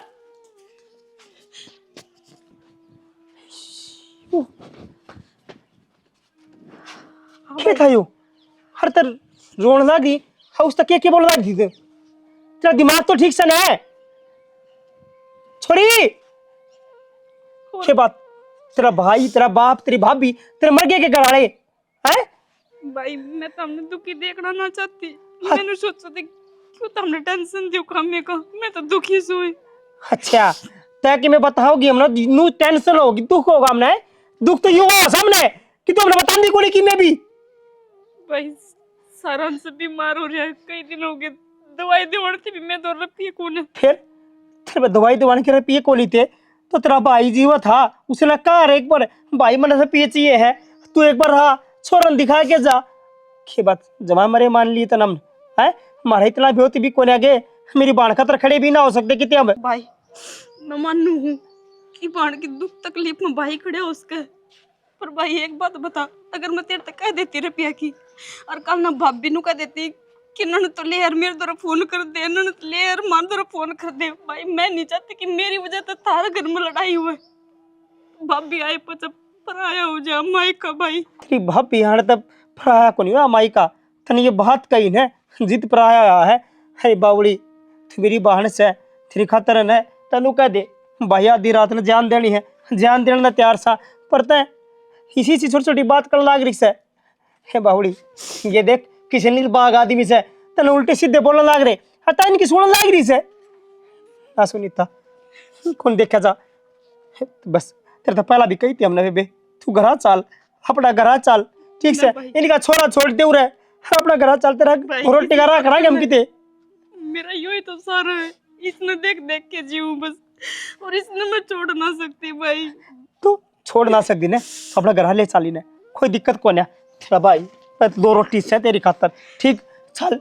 क्या था यो हर तर रोन लगी हाउस तक क्या बोल रही थी तेरा दिमाग तो ठीक से ना है छोरी। क्या बात तेरा भाई तेरा बाप तेरी भाभी तेरे मर गए के घर वाले हैं। भाई मैं तो हमने दुखी देखना ना चाहती, मैंने सोचा थी क्यों तो हमने टेंशन दियो कामे का, मैं तो दुखी सोई। अच्छा तय कि मैं बताओगी हमने नू टेंशन होगी दुख होगा हमने, दुख तो यूं हो सामने कि तुमने बता दी कोनी कि मैं भी भाई सारण से बीमार हो रहा है, कई दिन हो गए, दवाई देवड़ती भी मैं दौड़ रखी है कौन। फिर तेरे दवाई दवाने के रुपये को थे तो तेरा भाई जीवा था उसने कहा एक बार भाई मन से पिए चाहिए है तू एक बार रहा छोरन दिखा के जा के बात जमा मरे मान ली तो नम है मारे इतना भी होती भी कोने आगे मेरी बाण खतर खड़े भी ना हो सकते कितने अब भाई मैं मानू हूँ कि बाण की दुख तकलीफ में भाई खड़े हो उसके, पर भाई एक बात बता, अगर मैं तेरे तक कह देती रुपया की और कल ना भाभी नु कह देती कि इन्होंने तो लेयर मेरे द्वारा फोन कर दे, इन्होंने तो लेयर मान द्वारा फोन कर दे, भाई मैं नहीं चाहती कि मेरी वजह से तारा घर में लड़ाई हुए, भाभी आए पचा पराया हो जा माई का। भाई तेरी भाभी यहाँ तब पराया को नहीं हुआ माई का तने ये बात कही न जिद पराया है। अरे बावड़ी तू मेरी बहन से तेरी खातर है तनु कह दे भाई आधी रात ने जान देनी है जान देना तैयार सा पर तय इसी सी छोटी छोटी बात कर लाग रही से। हे बावड़ी ये देख किसी नील बाग आदमी से तने उल्टे सीधे बोलने लाग रहे हता इनकी सुनने लाग रही से ना सुनीता कौन देखा जा बस तेरे तो पहला भी कही थी हमने बेबे तू घरा चाल अपना घरा चाल ठीक से इनका छोरा छोड़ दे रहे अपना घरा चाल तेरा रोटी का खड़ा हम किते मेरा यो ही तो सारा है, इसने देख देख के जीऊं बस, और इसने मैं छोड़ ना सकती भाई। तो छोड़ ना सकती ने अपना घर ले चाली ने कोई दिक्कत कौन है तेरा भाई मैं तो 2 रोटी से तेरी खातर ठीक चल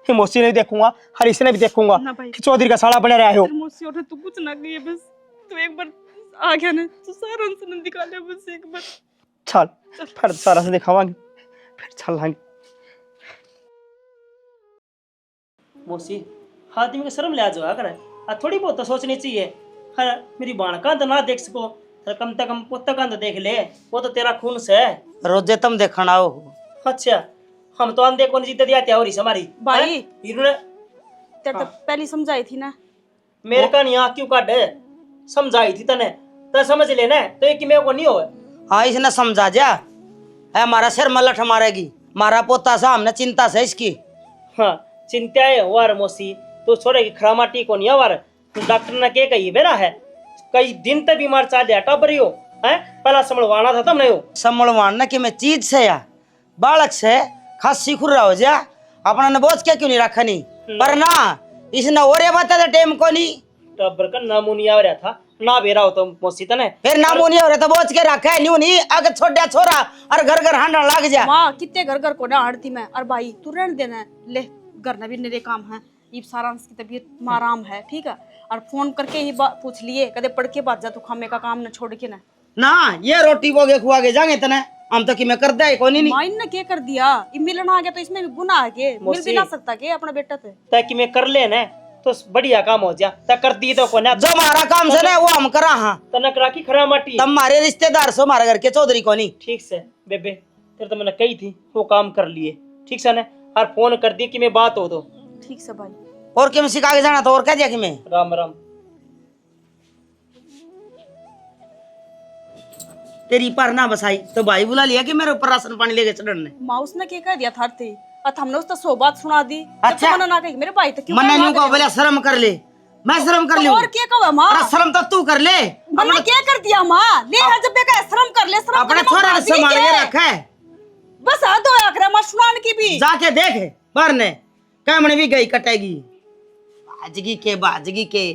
मौसी ने भी देखूंगा हरीश ने भी देखूंगा कि चौधरी का साड़ा बने रहा हो मौसी और तू कुछ ना कहिए, बस तू एक बार आ गया ना तो सारा से दिखा ले बस एक बार। चल फिर सारा से दिखावांगे फिर चल लाएंगे। मौसी आदमी को शर्म लिया जो करे थोड़ी बहुत तो सोचनी चाहिए। हाँ मेरी बाण का तो ना देख सको तो कम से कम पोता का तो देख ले वो तो तेरा खून से है। रोजे तुम देखना आओ। अच्छा हम तो अंधे कौन जीते दिया क्या हो रही हमारी भाई इन्होंने तेरे तो पहले समझाई थी ना, मेरे का नहीं क्यों काट समझाई थी तने तो समझ लेना तो ये कि मेरे को नहीं हो। हाँ इसने समझा जा है हमारा सिर मलट मारेगी मारा पोता सा हमने चिंता से इसकी। हाँ चिंता है वार मौसी तो छोड़ेगी खरामाटी को नहीं वार डॉक्टर ने क्या कही बेरा है कई दिन तक बीमार चाह दिया टबरी हो है पहला संभलवाना था तुमने हो संभलवाना कि मैं चीज से या बालक से खास सीख रहा हो जा अपना ने बोझ क्या क्यों नहीं रखा नहीं पर ना इसने और ये बता दे टेम को नहीं टबर का नामो नहीं आ रहा था ना बेरा हो तो मौसी तने फिर ना मुनी हो रहे तो बोझ के रखे न्यू नहीं आगे छोटा छोरा और घर घर हांडन लग जा। माँ कितने घर घर को ना हड़ती मैं। और भाई तू रहने देना है, ले घर में भी मेरे काम है। ये सारांश की तबीयत में आराम है, ठीक है। और फोन करके ही पूछ लिए, कदे पढ़ के बात जा तू खामे का काम न छोड़ के ना। ना ये रोटी बोगे खुआ के जाएंगे तने हम तो कि मैं कर दे कोई नहीं। माइन ने क्या कर दिया, ये मिलन आ गया तो इसमें भी गुनाह है के? मिल भी ना सकता के अपना बेटा थे। ताकि मैं कर ले ना तो बढ़िया काम हो जा। ता कर दी तो कोना जो हमारा काम से ना वो हम करा। हाँ तनक राखी खरा माटी तुम हमारे रिश्तेदार सो हमारे घर के चौधरी को नहीं। ठीक से बेबे तेरे तो मैंने कही थी वो काम कर लिए, ठीक से ना। और फोन कर दी कि मैं बात हो तो ठीक से भाई। और क्या सिखा के जाना तो और कह दिया कि मैं राम राम। तेरी पर ना बसाई तो भाई बुला लिया कि मेरे ऊपर राशन पानी लेके चढ़ने। माँ उसने क्या कह दिया था थे और हमने उसका सो बात सुना दी। अच्छा। तो मना ना कही मेरे भाई तो क्यों मन्ने करवा न्यू को रहे हो? बोला शर्म कर ले, मैं शर्म कर तो लूं। और क्या कहो माँ? अरे शर्म तो तू कर ले। हमने क्या कर दिया माँ? ले है जब बेका श्रम कर ले, श्रम अपने करने में छोरा ने बात ही संभाल क्या के है? रखा है। बस हाथ धोया करे माँ सुनान की भी। जाके देख बरने कैमने भी गई कटेगी बाजगी के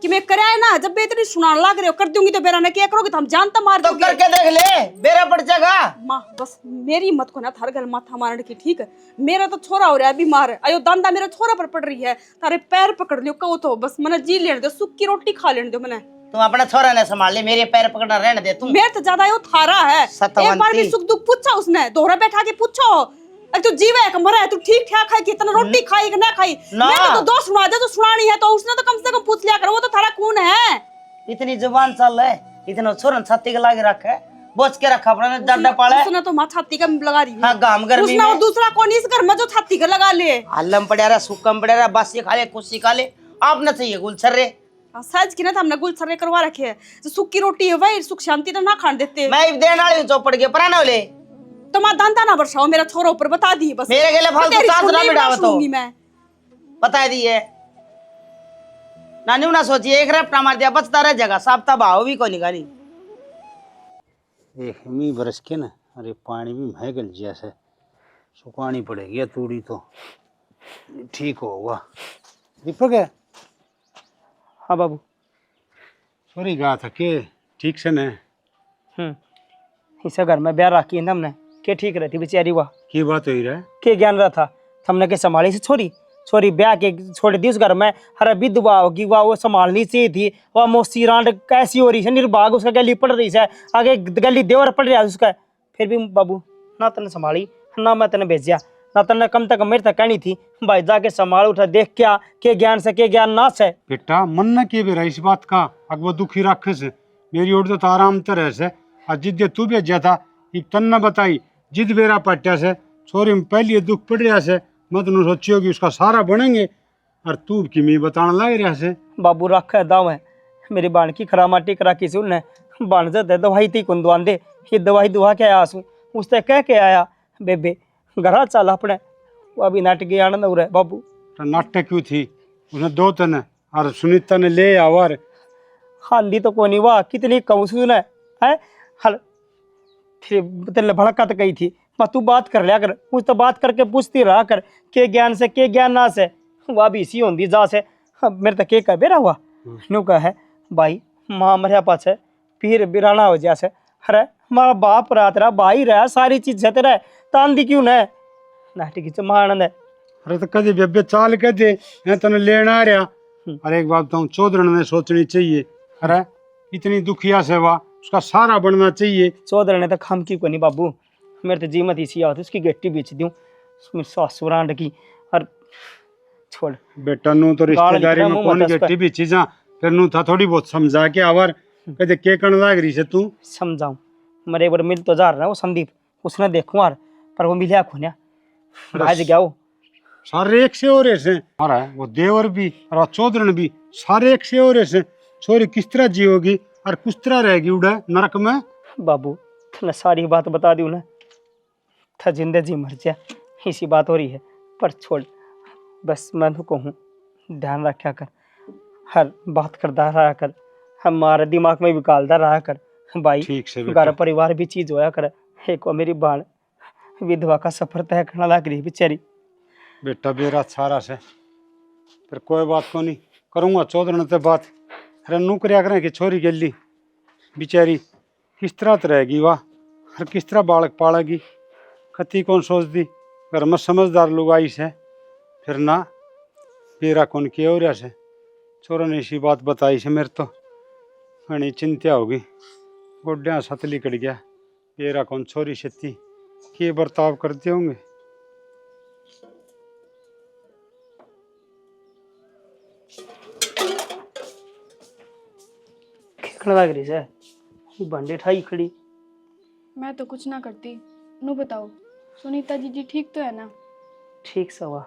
कि मैं करे ना जब बेतरी सुनान लग रहे हो कर दूंगी तो बेरा ने क्या करोगे? तो हम जानता मार तो दोगे। करके देख ले बेरा पड़ जाएगा। माँ बस मेरी मत को ना थार गल माथा मारने की, ठीक है। मेरा तो छोरा हो रहा है बीमार है, अयो दांदा मेरा छोरा पर पड़ रही है, तारे पैर पकड़ लियो कहो तो बस मैंने जी लेने दो, सूखी रोटी खा लेने दो मैंने। तुम अपना छोरा ने संभाल ले, मेरे पैर पकड़ना रहने दे तू। मेरे तो ज्यादा यो थारा है। सतवंती। एक बार भी सुख दुख पूछा उसने, दोहरा बैठा के पूछो तू जीवे है कि मरा है, तू ठीक ठाक है, कितना रोटी खाई कि ना खाई? ना। मैंने तो दो सुना दे, तो सुनानी है तो उसने तो कम से कम पूछ लिया कर, वो तो थारा खून है। इतनी जुबान चल है, इतना छोरन छाती के लागे रखा है, बोझ के रखा अपना ने डंडा पाले। उसने तो मां छाती का लगा रही है। हाँ गाम गर्मी उसने और में दूसरा कौन इस घर में जो छाती का लगा ले? हल्लम पड़ा रहा सुकम पड़ा रहा बासी खा ले कुछ खा ले। आप ना चाहिए गुलछर रे सच की ना तो हमने गुल सरे करवा रखे है, जो सूखी रोटी है वही सुख शांति तो ना खान देते। मैं देने वाली हूँ चौपड़ के पराने वाले। तो मां दांता ना बरसाओ, मेरा छोरा ऊपर बता दी बस। मेरे के लिए फालतू तेरी चार्ज ना सुननी बिठाओ तो सुनूंगी मैं। बता दी है नानी ना सोचिए एक रैप्टा मार दिया बचता रह जाएगा, साप्ता भाव भी कोई निकाली। एक मी बरस के ना अरे पानी भी महगल जैसे सुखानी पड़ेगी तूड़ी तो ठीक होगा। दीपक है हाँ बाबू। सॉरी कहा था कि ठीक से न इसे घर में ब्याह रखी है ना हमने के ठीक रहती बेचारी। वाह की बात हो रहा है के ज्ञान रहा था हमने के संभाली से छोरी छोरी ब्याह के छोड़ दी उस घर में। हर विधवा होगी वह वो संभालनी चाहिए थी। वह मोसी रांड कैसी हो रही है, निर्भाग उसका गली पड़ रही है, आगे गली देवर पड़ रहा है उसका। फिर भी बाबू ना तने संभाली ना मैं तने भेजा, ना तने कम तक मेरे तक कहनी थी भाई जाके संभाल उठा देख क्या के ज्ञान से के ज्ञान ना से। बेटा मन न के बेरा इस बात का अग वो दुखी रखे से मेरी ओर तो आराम तरह से और जिद तू भेजा था ये तन न बताई जिद बेरा पट्टा से छोरी में पहले दुख पड़ रहा से मत न सोचियो कि उसका सारा बनेंगे और तू की मी बताने लग रहा से। बाबू रख है दाव है मेरी बाण की खरा माटी करा की सुन बाण से दवाई थी कुन दुआन दे ये दवाई दुआ के आया सू उससे कह के आया बेबे घरा चल अपने वो अभी नाटक आनंद हो रहा है बाबू। तो नाटक क्यों थी उसने दो तन और सुनीता ने ले आवर हांदी तो कोनी वाह कितनी कम सुन है हल फिर तेरे भड़का तो कही थी मैं तू बात कर लिया कर मुझ तो बात करके पूछती रहा कर के ज्ञान से के ज्ञान ना से वह भी इसी होंगी जा से। मेरे तक के बेरा हुआ नु का है भाई माँ मरिया पास है फिर बिराना हो जा से अरे हमारा बाप रहा तेरा भाई रहा सारी चीज है तेरा तांदी क्यों न नाटक की आनंद है। अरे तो कभी बेबे चाल कह दे तने लेना आ रहा। अरे एक बात बताऊं चौधरी ने सोचनी चाहिए अरे इतनी दुखिया सेवा उसका सारा बनना चाहिए। चौधरी ने तो खाम की को नहीं बाबू मेरे तो जीमत इसी आती उसकी गट्टी बेच दूँ सासुरांड की और छोड़ बेटा नू तो रिश्तेदारी में कौन गट्टी भी चीजा फिर नू था थोड़ी बहुत समझा के आवर कहते के कण लाग रही से तू समझाऊं मरे एक बार मिल तो जा रहा है वो संदीप उसने देखूं यार पर वो मिलिया खोनिया आज गया वो सारे एक से हो रहे से हमारा वो देवर भी और चौधरी भी सारे एक से हो रहे से छोरी किस तरह जियोगी और किस तरह रहेगी उड़ा नरक में। बाबू तूने सारी बात बता दी उन्हें था जिंदे जी मर जा इसी बात हो रही है पर छोड़ बस मैं तो कहूँ ध्यान रखा कर हर बात करता रहा कर हमारे दिमाग में भी कालता रहा कर भाई ठीक से घर परिवार भी चीज होया कर एक वो मेरी बाण विधवा का सफर तय करना लग रही बेचारी। बेटा बेरा सारा से फिर कोई बात को नहीं करूँगा चौधरी ने बात अरे नौकरिया करें कि छोरी गली बेचारी किस तरह तो रहेगी वाह, और किस तरह बालक पालेगी, कति कौन सोच दी। घर में समझदार लोग आई से फिर ना बेरा कौन किया हो रहा से। छोरा ने इसी बात बताई से मेरे तो घनी चिंता होगी। गोड्या सतली कट गया, बेरा कौन छोरी सती के बर्ताव करते होंगे। खड़ा लग रही है बंडे ठाई खड़ी। मैं तो कुछ ना करती। नु बताओ सुनीता जी ठीक तो है ना? ठीक सा हुआ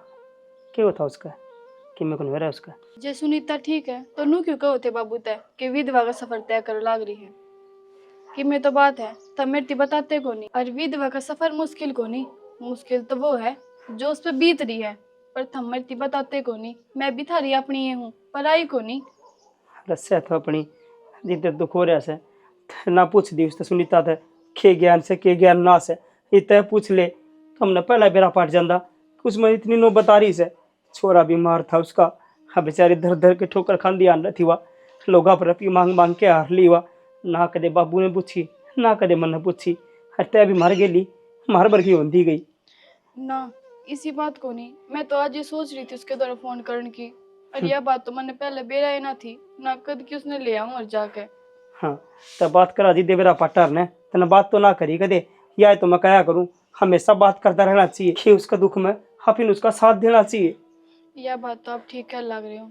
क्या होता उसका कि मेरे को नहीं हो रहा उसका। जे सुनीता ठीक है तो नु क्यों कहो थे बाबू तय कि विधवा का सफर तय कर लाग रही है कि मैं तो बात है तब मेरे बताते को नहीं। और विधवा का सफर मुश्किल को नहीं, मुश्किल तो वो है जो उस पर बीत रही है, पर थम मेरे बताते को नहीं। मैं भी थारी अपनी ये हूँ पराई को नहीं। रस्से तो अपनी जितने दुख हो रहा से ना पूछ दी उसने सुनीता था के ज्ञान से के ज्ञान ना से इतने पूछ ले तो हमने पहला बेरा पाट जाता। उसमें इतनी नो बता रही से छोरा बीमार था उसका, हाँ बेचारी धर धर के ठोकर खांदी आन रही हुआ लोगा पर अपी मांग मांग के हार ली हुआ। ना कदे बाबू ने पूछी ना कदे मन ने पूछी, हत्या भी मर गेली मार बर की होती गई ना इसी बात को नहीं। मैं तो आज ये सोच रही थी उसके द्वारा फोन करने की, और यह बात तो मैंने पहले बेरा ही ना थी ना कद की उसने ले आऊं और जाके। हाँ तब बात करा दी देवेरा पाटर ने तना बात तो ना करी कदे, या तो मैं क्या करूँ हमेशा बात करता रहना चाहिए कि उसका दुख में हफिन उसका साथ देना चाहिए। यह बात तो आप ठीक कह लग रहे हो,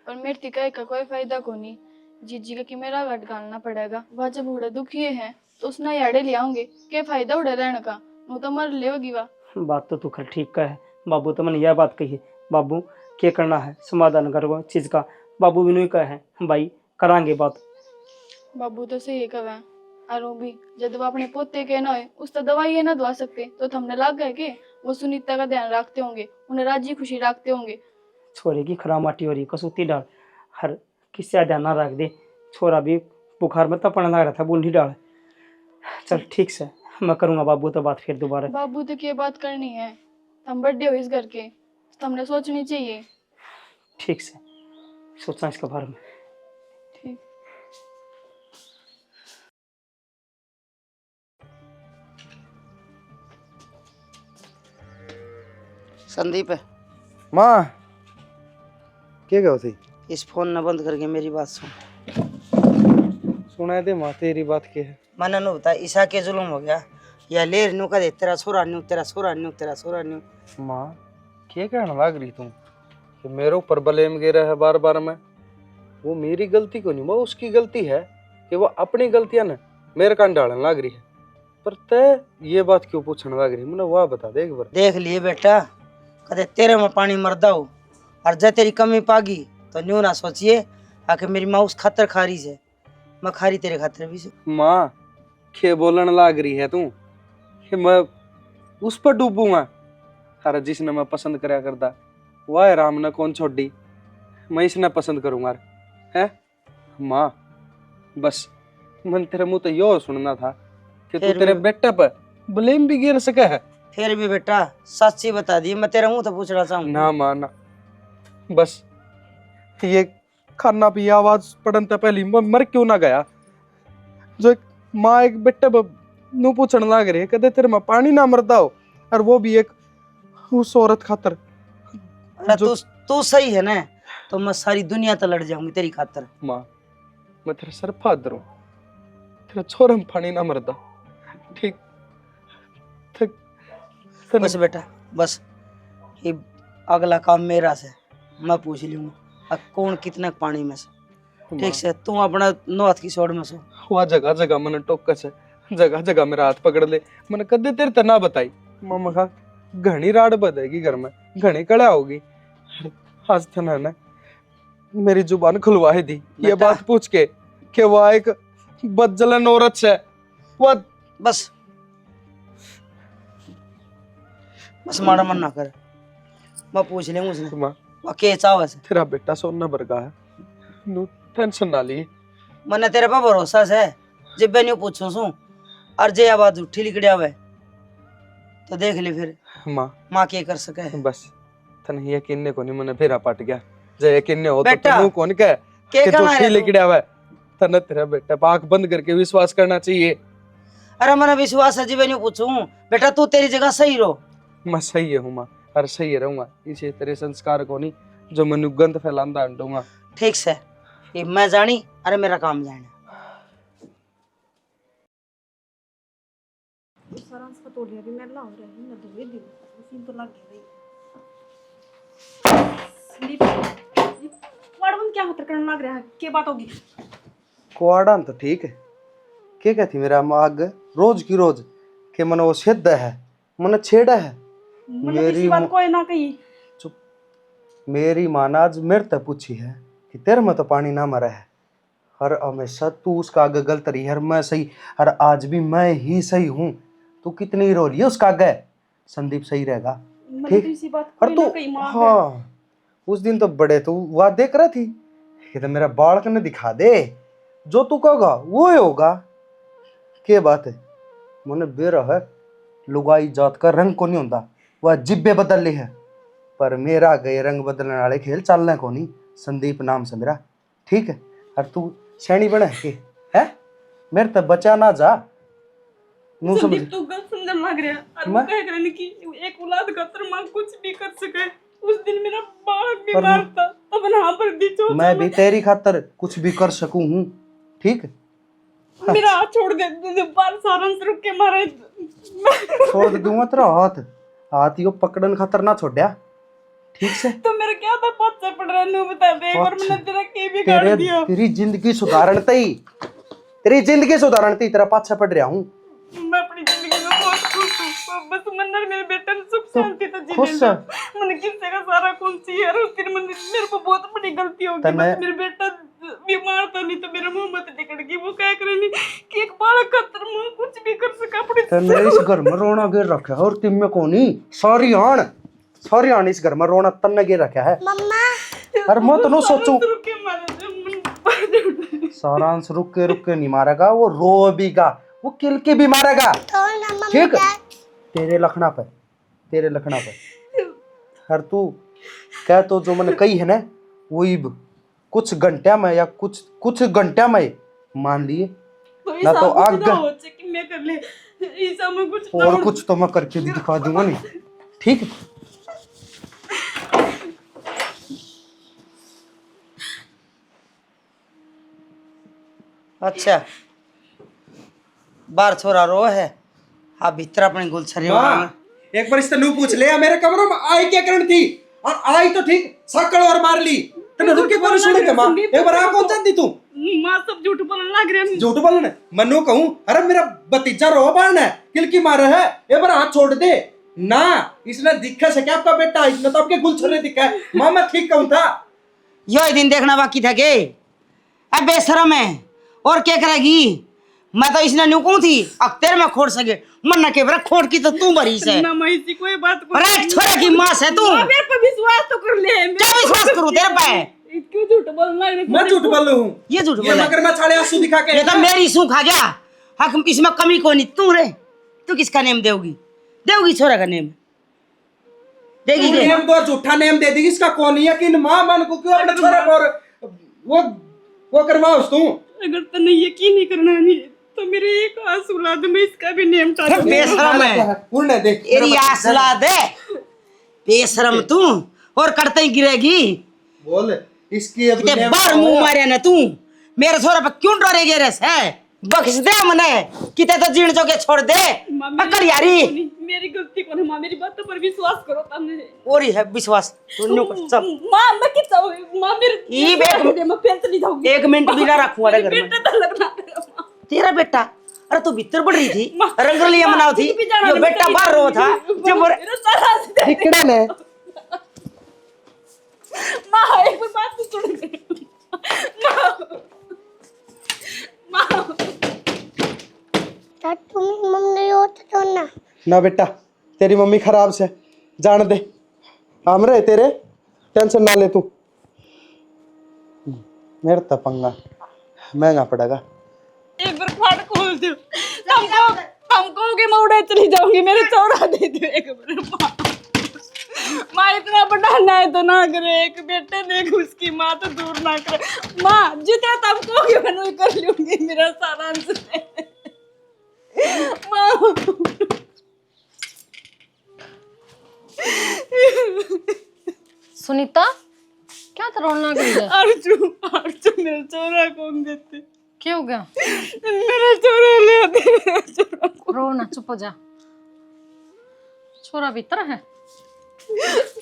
पर मेरे तिकाई का कोई फायदा को नहीं। जीजी का कि मेरा घट घालना पड़ेगा। वह जब उड़े दुखी है तो उसने याड़े ले आऊंगे, क्या फायदा उड़े रहने का, वो तो मर लेगी वह। बात तो तू खैर ठीक का है बाबू, तो मैंने यह बात कही है बाबू क्या करना है समाधान करो चीज का। बाबू भी नहीं कहा है भाई करांगे बात। बाबू तो सही कहे और वो भी जब वो अपने पोते के ना हो उस तो दवाई ना दवा सकते तो थमने लग गए कि वो सुनीता का ध्यान रखते होंगे, उन्हें राजी खुशी रखते होंगे। छोरे की खरा माटी हो रही कसूती डाल हर किससे ध्यान ना रख दे। छोरा भी बुखार में तपने लग रहा था बूंदी डाल। चल ठीक से मैं करूँगा बाबू तो बात फिर दोबारा। बाबू तो क्या बात करनी है, तुम बर्थडे हो इस घर के तो हमने सोचनी चाहिए। ठीक से सोचना इसके बारे में। ठीक। संदीप है माँ क्या कहो थी? इस फोन न बंद करके मेरी बात सुन। सुना दे माँ तेरी बात क्या है? मैंने नु बता ईसा के जुल्म हो गया या लेर न्यू का दे तेरा छोरा न्यू तेरा छोरा न्यू तेरा छोरा न्यू। माँ क्या कहना लग रही तुम कि मेरे ऊपर ब्लेम गिरा है बार बार में? वो मेरी गलती को नहीं, वो उसकी गलती है कि वो अपनी गलतियां ना मेरे कान डालने लग रही है। पर तय ये बात क्यों पूछने लग रही है मुझे वह बता दे एक बार। देख लिए बेटा कदे तेरे में पानी मरदा हो और जब तेरी कमी पागी तो न्यू ना सोचिए आके मेरी माँ उस खातर खारी से मैं खारी तेरे खातर भी से। माँ क्या बोलने लग रही है तू कि मैं उस पर डूबूंगा? अरे जिसने मैं पसंद कराया करता वह राम ने कौन छोड़ी, मैं इसने पसंद करूंगा है? माँ बस मन तेरे मुंह तो यो सुनना था कि तू फिर तेरे भी- बेटे पर ब्लेम भी गिर सका है। फिर भी बेटा सच्ची बता दी मैं तेरा मुंह तो पूछना चाहूँ ना माँ ना, बस ये खाना पी आवाज पड़न तो पहले मैं मर क्यों ना गया। जो एक माँ एक बेटे पर नू पूछने लग रही है कदे तेरे में पानी ना मरदा हो, और वो भी एक उस औरत खातर। अरे तू तू सही है ना तो मैं सारी दुनिया तो लड़ जाऊंगी तेरी खातर। माँ मैं तेरे सर फादर हूँ, तेरा छोरा में पानी ना मरदा ठीक? बस बेटा बस ये अगला काम मेरा से मैं पूछ लूंगा अब कौन कितना पानी में से। ठीक से तू अपना नो हाथ की सोड़ में सो। हुआ जगह जगह मैंने टोकस है, जगह जगह मेरा हाथ पकड़ ले। मैंने कदे तेरे तना बताई मामा का घनी राड बदेगी घर में, घनी कड़ा होगी। आज तना ने मेरी जुबान खुलवाई दी ये बेटा। बात पूछ के कि वह एक बदजलन औरत है। वह बस बस मारा मन ना कर मैं पूछ लूंगा उसने माँ वो के चावे से। तेरा बेटा सोना बरगा है, नू टेंशन ना ली। मैंने तेरे पर भरोसा से जब मैं नहीं पूछूं सू और जे आवाज झूठी लिखड़िया हुए तो देख ली फिर माँ के कर सके है। बस तने यकीन ने कोनी मने फेरा पट गया। जे यकीन ने हो तो बेटा। तू कौन कह के कि तू कमा की रहे लिखड़ा हुआ तने तेरा बेटा आंख बंद करके विश्वास करना चाहिए। अरे मैंने विश्वास है जी नहीं पूछूं बेटा तू तेरी जगह सही रहो। मैं सही हूँ माँ और सही रहूंगा। इसे तेरे संस्कार को नहीं जो मनु गंद फैलांदा हटूंगा। ठीक से ये मैं जानी अरे मेरा काम जाना। सारा इसका तोलिया भी मैं ला रही हूं, मैं धोए दी मशीन तो लग गई। स्लीप वाड़वन क्या होता करने लग रहा है, क्या बात होगी? कुआड़ा तो ठीक है, क्या कहती मेरा माग रोज की रोज के मन वो सिद्ध है मन छेड़ा है। मेरी बात कोई ना कही। चुप। मेरी माँ ने आज मेरे तक पूछी है कि तेरे में तो पानी ना मरा है। हर हमेशा तू उसका आगे गलत रही है, मैं सही। हर आज भी मैं ही सही हूँ। तू कितनी रो रही है उसका आगे, संदीप सही रहेगा ठीक। इसी बात और कोई तू ना कही मां। हाँ उस दिन तो बड़े तू वादे कर रही थी कि तो मेरा बालक ने दिखा दे, जो तू कहोगा वो ही होगा। क्या बात है मैंने बेरा है लुगाई जात का रंग को नहीं होता, वह जिब्बे बदल ली है। पर मेरा गए रंग बदलने वाले खेल चलने को नहीं। संदीप नाम से मेरा ठीक है। और तू सैनी बना के है मेरे तक बचा ना जा। नू समझ तू गलत समझने लग रहा है और मैं- वो कह रहे कि एक औलाद खातर मां कुछ भी कर सके। उस दिन मेरा बालक पर बीमार था तब ना पर दी चोट मैं भी तेरी खातर कुछ भी कर सकूं हूँ ठीक। मेरा हाथ छोड़ दे, बार सारंस रुक के मारे। छोड़ दूंगा तेरा हाथ, हाथ यो पकड़न खातर ना छोड़या ठीक से। तो मेरा क्या था पत्ते पड़ रहा है बता दे, एक बार मैंने तेरा के भी तेरे काट दिया। तेरी जिंदगी सुधारण तई, तेरी जिंदगी सुधारण तई तेरा पाछा पड़ रहा हूँ। मैं अपनी जिंदगी में बहुत खुश हूँ। बस मंदिर मेरे बेटे ने सुख तो शांति तो खुश जीने है। दो। मैंने किससे का सारा खून चाहिए और फिर मेरे को बहुत बड़ी गलती होगी। तने- बस मेरे बेटा बीमार था नहीं तो मेरा मुंह मत निकल गई। वो कह कर नहीं कि एक बालक खातर मां कुछ भी कर सका अपने। तने इस घर में रोना गिर रखा है और तिम में कोनी सारी आन इस घर में रोना तन्ने गिर रखा है। मम्मा अरे मैं तो सोचूं रुक के मारे। सारांश रुक के नहीं मारेगा, वो रोबीगा, वो किल के भी मारेगा तो ना मम्मी ठीक। डैड तेरे लखना पे हर तू कह तो जो मैंने कही है ना वही कुछ घंटा में या कुछ घंटा में मान लिए ना तो आग हो कि मैं कर ले ईसा में कुछ ना और हो। कुछ तो मैं करके भी दिखा दूंगा नहीं ठीक है। अच्छा बार छोरा रो है हाँ भीतर अपने गुलछरी माँ, एक बार इससे नू पूछ ले मेरे कमरों में आई क्या करनी थी, और आई तो ठीक सकड़ और मार ली। तने रुक के बोल सुने के माँ एक बार आ कौन चाहती तू मां सब झूठ बोलने लग रहे हैं। झूठ बोलने मनु कहूँ अरे मेरा भतीजा रो बाण है किलकी मार है एक बार हाथ छोड़ दे ना। इसने दिखा से क्या आपका बेटा, इसने तो आपके गुलछरे दिखा है। माँ मैं ठीक कहूँ था यो दिन देखना बाकी था के अब बेशरम है और क्या करेगी। मैं तो इसने न्यू कहूं थी अब तेरे में खोड़ सके मन न के बरा खोड़ की तो तू भरी से। ना मैं इसी कोई बात को अरे छोरे की मां से तू मेरे पे विश्वास तो कर ले। क्या विश्वास करूं तेरे पे। क्यों झूठ बोलना है? मैं झूठ बोल हूँ ये झूठ ये बोला मगर मैं छाड़े आंसू दिखा के ये तो मेरी सूख आ गया हक इसमें कमी कोई नहीं। तू रे तू किसका नेम देगी छोरा का नेम देगी के नेम तो झूठा नेम दे देगी इसका कौन यकीन माँ मन को क्यों अपने छोरे पर वो करवाओ तू। अगर तने यकीन नहीं करना नहीं तो मेरे एक आंसू ला दे, मैं इसका भी नेम टाल दूंगी। बेशरम है पूर्ण देख तेरी आसला दे बेशरम तू और करते ही गिरेगी। बोल इसकी अब ते नेम बार मुंह मारे ना तू मेरे छोरा पे क्यों डरे गे रे है बख्श दे मने किते तो जीण जोगे छोड़ दे पकड़ यारी। मेरी गलती को मां मेरी बातों पर विश्वास करो तने। ओरी है विश्वास तू चल मां मैं कितना मां मेरे ई बेक मैं पेन चली जाऊंगी। 1 मिनट भी ना रखूं अरे घर में बेटा तो लगना तेरा। तेरा बेटा अरे तू भीतर बढ़ रही थी रंगोली मां, मनाओ थी कुछ भी जाना यो नहीं, बेटा मैं बाहर रो था चली जब मेरा सारा से दे। दिखड़ा ने मां एक बात तो सुन मां डैड तुम्हें मम्मी होता तो ना ना बेटा तेरी मम्मी खराब से जान दे हम रहे तेरे टेंशन ना ले तू। मेरा तो पंगा महंगा पड़ेगा। एक बार फाड़ खोल दो हमको मैं उड़े चली जाऊंगी। मेरे चौरा दे दो एक बार। माँ इतना बड़ा ना है तो ना करे, एक बेटे देख उसकी माँ तो दूर ना करे। माँ जितना तब कहोगे मैं वही कर लूंगी, मेरा सारा अंश है। माँ सुनीता क्या तो रोना लग रही है? अर्जुन अर्जुन मेरा चोरा कौन देते? क्या हो गया? मेरा चोरा ले आते, मेरा चोरा रो ना, चुप हो जा। छोरा भीतर है।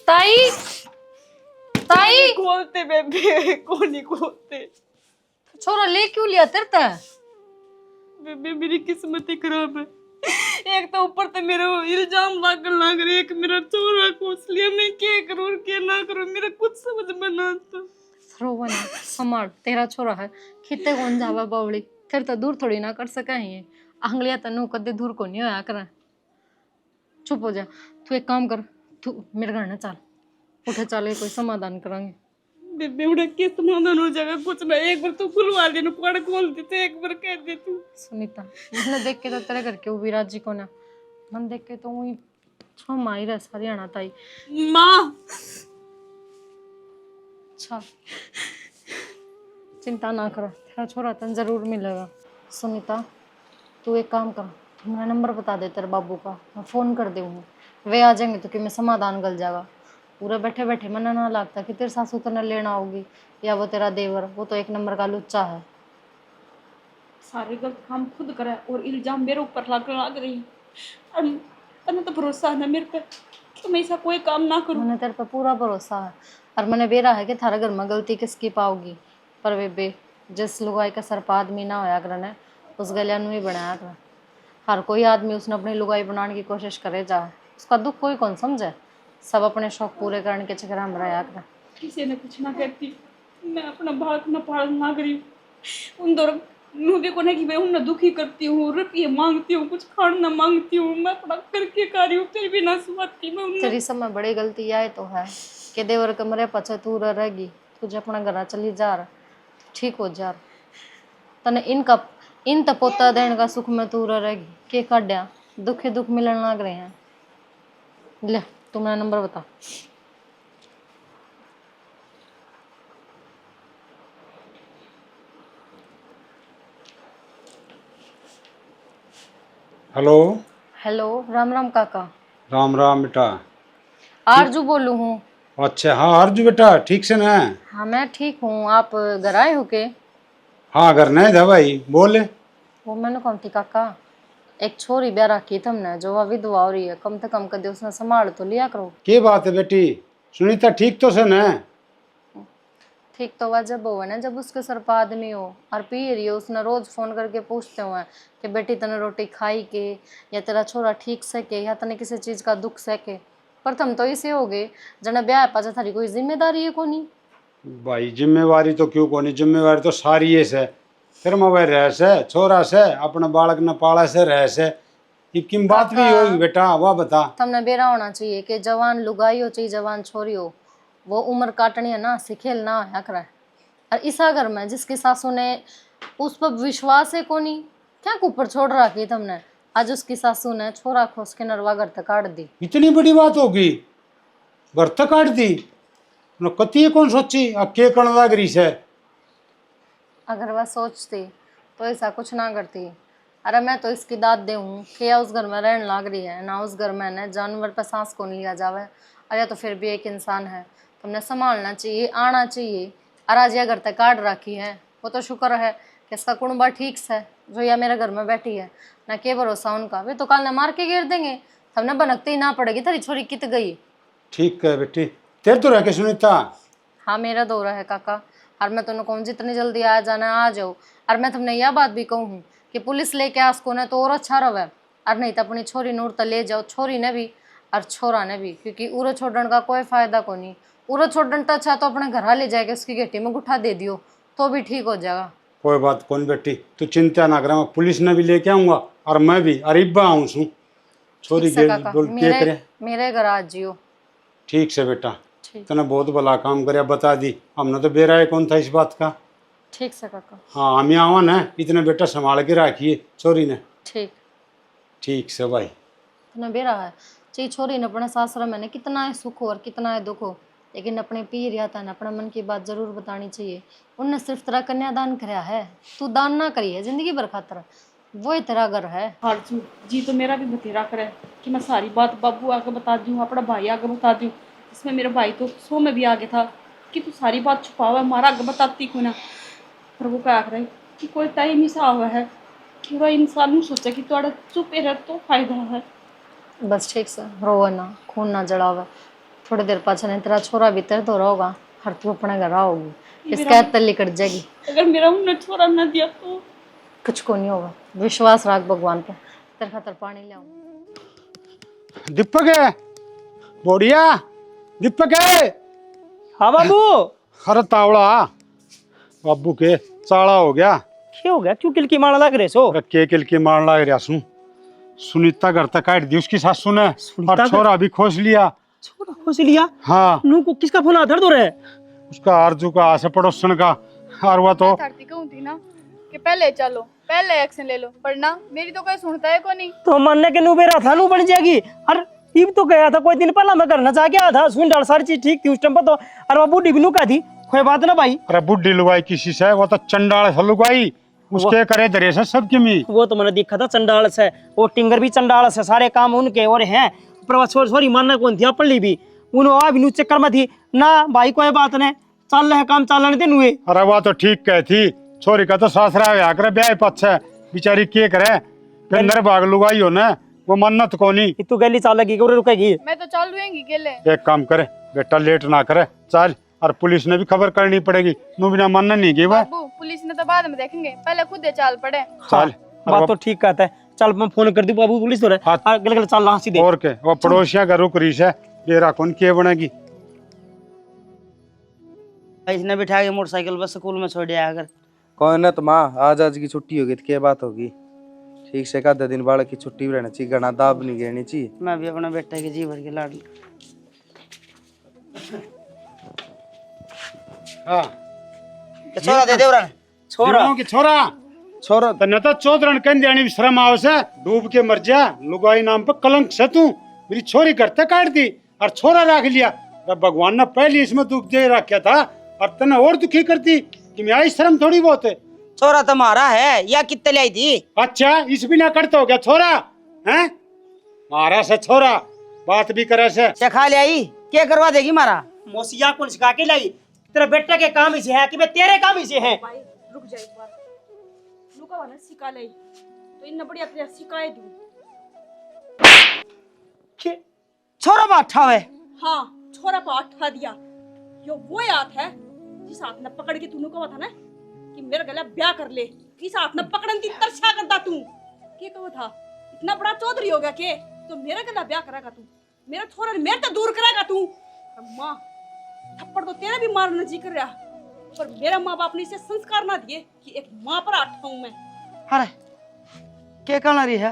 ताई ताई खोलते बेबे, कौन नहीं खोलते। छोरा ले क्यों लिया तेरे ते? बेबे मेरी किस्मत ही खराब है। एक तो ऊपर से मेरा इल्जाम लग रहे, एक मेरा चोरा खोस लिया। मैं क्या करूं और क्या ना करूं, मेरा कुछ समझ में ना आता। रोवा ना, संभाल, तेरा छोरा है। खिते कौन जावा बावली, फिर तो दूर थोड़ी ना कर सका है। आंगलिया तनु कदे दूर को नहीं होया कर। चुप हो जा। तू एक काम कर, तू मेरे घर ना चल, उठे चले, कोई समाधान करांगे। बेबे उड़ा के समाधान हो जाएगा, कुछ ना। एक बार तू खुलवा दे, पड़ खोल देते, एक बार कह दे तू। सुनीता मैंने देख के तो तेरे घर के विराज जी को ना, मन देख के तो वही छो माई रह सारी आना ताई। माँ अच्छा चिंता ना करो, तेरा छोरा तन जरूर मिलेगा। सुनीता तू एक काम कर, मेरा नंबर बता दे तेरे बाबू का, मैं फ़ोन कर दूँगी। वे आ जाएंगे तो कि मैं समाधान गल जाएगा। पूरे बैठे बैठे मन ना लगता कि तेरे सासू तो न लेना होगी या वो तेरा देवर, वो तो एक नंबर का लुच्चा है। सारे गलत काम खुद करा और इल्जाम मेरे ऊपर लग रही है। और तने तो भरोसा है ना मेरे पे कि मैं ऐसा कोई काम ना करूं। मैंने तेरे पे पूरा भरोसा है और मैंने बेरा है कि थारा घर में गलती किसकी पाओगी। पर बेबे जिस लुगाई का सरप आदमी ना होया करने, उस गलिया ही बनाया कर। हर कोई आदमी उसने अपनी लुगाई बनाने की कोशिश करे जाए, उसका दुख कोई कौन समझे। सब अपने शौक पूरे करने के चक्कर में रहा कर। किसी ने कुछ ना कहती, मैं अपना भाग ना पाल ना करी उन दोनों नूबे को नहीं कि मैं उन्हें दुखी करती हूँ, रुपये मांगती हूँ, कुछ खाना मांगती हूँ, मैं अपना करके खा रही हूँ, फिर भी ना सुनती मैं उन्हें। तेरी सब में बड़ी गलती आए तो है कि देवर कमरे पचे तू रहेगी, तुझे अपना घर चली जा रहा, ठीक हो जा। तने इन तपोता देने का सुख में तू रहेगी के काड्या, दुखे दुख मिलन लग रहे हैं। ले तू मेरा नंबर बता। हेलो। हेलो, राम राम काका। राम राम बेटा। आरजू बोलू हूँ। अच्छा हाँ अर्जु बेटा, ठीक से ना? हाँ मैं ठीक हूँ, आप घर आए हो के? हाँ घर नहीं था भाई, बोले। वो मैंने कौन थी काका, एक छोरी ब्याह रखी तुमने जो वह विधवा हो रही है, कम से कम कदे उसने संभाल तो लिया करो। क्या बात है बेटी, सुनीता ठीक तो से ना? ठीक तो वह जब हो ना जब उसके सर पर आदमी हो और पी रही हो, उसने रोज फोन करके पूछते हुए कि बेटी तने रोटी खाई के, या तेरा छोरा ठीक से के, या तने किसी चीज का दुख से के। प्रथम तो इसे हो गए जना ब्याह पाचा थारी कोई जिम्मेदारी है को नहीं। भाई जिम्मेवारी तो क्यों कोनी, जिम्मेवारी तो सारी है से। फिर मैं भाई रह से छोरा से अपना बालक न पाला से रह से, ये किम बात भी होगी बेटा, वह बता। तुमने बेरा होना चाहिए कि जवान लुगाई हो चाहे जवान छोरी हो, वो उम्र काटनी है ना, सिखेल ना होया करे। और इसा घर में जिसकी सासू ने उस पर विश्वास है को नहीं, क्या ऊपर छोड़ रखी तुमने, आज उसकी सासू ने छोरा खोस के नरवा घर तक काट दी। इतनी बड़ी बात होगी, घर तक काट दी न? कती कौन सोची अब के करण लग रही से? अगर वह सोचती तो ऐसा कुछ ना करती। अरे मैं तो इसकी दाद दे हूँ कि या उस घर में रहने लग रही है ना, उस घर में ना जानवर पर सांस कौन लिया जावे, अरे तो फिर भी एक इंसान है, तुमने संभालना चाहिए, आना चाहिए। और आज यह घर तक काट रखी है, वो तो शुक्र है कि इसका कुणबा ठीक से जो यह मेरे घर में बैठी है ना, के भरोसा उनका, वे तो कल ने मार के घेर देंगे, हमने बनकते ही ना पड़ेगी। तेरी छोरी कित गई? ठीक है बेटी, तेरे तो रह के सुनीता। हाँ मेरा दौरा है काका, और मैं तुमने कहूँ जितनी जल्दी आ जाना आ जाओ। और मैं तुमने यह बात भी कहूँ कि पुलिस लेके आस को ना तो और अच्छा रहे, और नहीं तो अपनी छोरी नूर तो ले जाओ, छोरी ने भी और छोरा ने भी, क्योंकि उरे छोड़ने का कोई फायदा को नहीं। उरे छोड़ने तो अच्छा तो अपने घर ले जाएगा, उसकी गेटी में गुठा दे दियो तो भी ठीक हो जाएगा। कोई बात कौन बेटी, तू चिंता ना करा, मैं पुलिस ने भी लेके आऊंगा और मैं भी अरीबा आऊँ छू छोरी ठीक से काका, बोल के करे। मेरे घर आ जियो। ठीक से बेटा, ठीक, तने बहुत भला काम करे, बता दी, हमने तो बेरा है कौन था इस बात का। ठीक से काका। हाँ हम आवा ना, इतने बेटा संभाल के रखिए छोरी ने। ठीक, ठीक से भाई। तुमने बेरा है चाहे छोरी ने अपने सासरा में कितना है सुख हो और कितना है दुख हो, लेकिन अपने पीर या था अपने मन की बात जरूर बतानी चाहिए। उनने सिर्फ तेरा कन्यादान कराया है, तू दान ना करी है जिंदगी भर खातर, वो ही तेरा घर है। हारजू जी तो मेरा भी बतेरा करे कि मैं सारी बात बाबू आगे बता दूँ, अपना भाई आगे बता दूँ। इसमें मेरा भाई तो 100 में भी आगे था कि तू सारी बात छुपावा, हमारा आगे बताती क्यों ना। पर वो क्या रहे कि कोई टाइम ही सा हुआ है कि वो इंसान सोचा कि थोड़ा चुप रह तो फायदा है। बस ठीक से रोवे ना, खून ना जड़ावे। थोड़ी देर पाछे नहीं तेरा छोरा भीतर तो रहोगा और तू अपने घर आओगी, इसका तल्ली कट जाएगी। अगर मेरा उन्हें छोरा न दिया तो कुछ को नहीं होगा, विश्वास रख भगवान पे। तेरे खातर पानी ले आऊं। दीपक है, बोड़िया दीपक है। हाँ बाबू। अरे तावड़ा बाबू के चाला हो गया। क्या हो गया, क्यों किलकी मारने लग रहे सो? अरे के किल की मार लाग रहा सू। सुनीता घर तक काट दी उसकी सासू ने, सुनीता और छोरा भी खोज लिया। छोरा खोज लिया? हाँ, नू को किसका फोन आधर दो रहे? उसका आरजू का आसे पड़ोसन का। और वो तो धरती कहूँ थी ना कि पहले चलो, पहले एक्शन ले लो, पर ना मेरी तो कोई सुनता है को नहीं। तो मानने के नू बेरा था, नू बन जाएगी। अरे इब तो गया था कोई दिन पहला, मैं करना चाह के आया था, सुन डाल सारी चीज ठीक थी उस टाइम पर तो। अरे बाबू डिबनू का थी कोई बात ना भाई। अरे बुढ़ी लुगाई किसी से, वो तो चंडाल है लुगाई, उसके करे दरे से सबकी मी। वो तो मैंने देखा था चंडाल से, वो टिंगर भी चंडाल से, सारे काम उनके और हैं। पर सॉरी मानना कौन थी पल्ली भी उन्होंने अभी चक्कर में थी ना भाई, कोई बात नहीं चल रहे काम चलने दे नुए। अरे वो तो ठीक कह थी, छोरी का तो सासरा है आकर ब्याह पछ बेचारी के करे पिंदर भाग लुगाई हो ना, वो मन्नत कोनी। तू गली चाल लगी रुकेगी? मैं तो चल लूंगी गेले। एक काम करे बेटा, लेट ना करे, चल। और पुलिस ने भी खबर करनी पड़ेगी, नु बिना मानना नहीं गई। बाबू पुलिस ने तो बाद में देखेंगे, पहले खुद चाल पड़े। चल। बात तो ठीक कहता है, चल मैं फोन कर दी बाबू, पुलिस तो रहे अगले अगले चल सीधे। और के वो पड़ोसिया का रुक रही है, डेरा कौन के बनेगी। इसने बिठा के मोटरसाइकिल बस स्कूल में छोड़ दिया। अगर कौन है तो माँ आज की छुट्टी होगी तो क्या बात होगी, ठीक से आधा दिन बालक की छुट्टी भी रहना चाहिए, घना दाब नहीं घेनी चाहिए। मैं भी अपना बेटा के जी भर के लाड। हाँ छोरा दे दे छोरा की छोरा छोरा तो न तो चौधरण कह देनी शर्म आओ से, डूब के मर जा, लुगाई नाम पे कलंक से तू मेरी छोरी करते काट दी और छोरा रख लिया। भगवान ने पहले इसमें दुख दे रखा था और तने और दुखी करती कि मैं आई शर्म थोड़ी बहुत है। छोरा तुम्हारा है या कितने लाई थी? अच्छा इस भी ना करते हो क्या छोरा है, मारा से छोरा बात भी करे से सिखा ले आई, क्या करवा देगी मारा? मोसिया कौन सिखा के लाई? तेरे बेटे के काम ही से है कि मैं तेरे काम ही से है? भाई रुक जा एक बार, लुका वाला सिका ले तो इन बढ़िया तेरा सिकाए दूं। छोरा बाठा है। हाँ छोरा पाठ ठा दिया, यो वो याद है जिस हाथ ने पकड़ के तूने कहा था ना कि मेरा गला ब्याह कर ले, इस हाथ ने पकड़न की तरछा करता तू के कहो था, इतना बड़ा चौधरी हो गया के तो मेरा गला ब्याह करेगा तू, मेरा छोरा मेरे तो दूर करेगा तू। माँ थप्पड़ तो तेरा भी मारना जी कर रहा, पर मेरा माँ बाप ने इसे संस्कार ना दिए कि एक माँ पर आठ हूँ मैं। अरे क्या कहना रही है?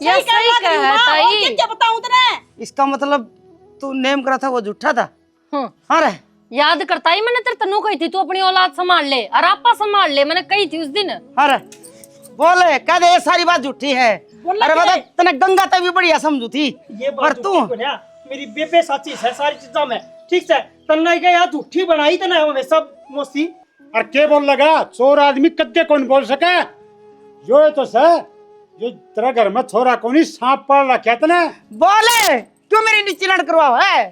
ये सही कहा है ताई। क्या बताऊं तेरे? इसका मतलब तू नेम करा था वो झूठा था? अरे याद करता ही मैंने तेरे तन्नू कही थी तू अपनी औलाद संभाल ले और आपा संभाल ले, मैंने कही थी उस दिन। अरे बोले कह दे ये सारी बात झूठी है। अरे बता तने गंगा तभी बढ़िया समझू थी, ये पर तू मेरी बेबे सच्ची है सारी चीजों में, ठीक है तन्ना के यार झूठी बनाई तना हमें सब मोसी। और के बोल लगा चोर आदमी कद्दे कौन बोल सके, जो तो से जो तेरा घर में छोरा कौन ही सांप पड़ रखा तने बोले क्यों मेरी नीची लड़ करवाओ है?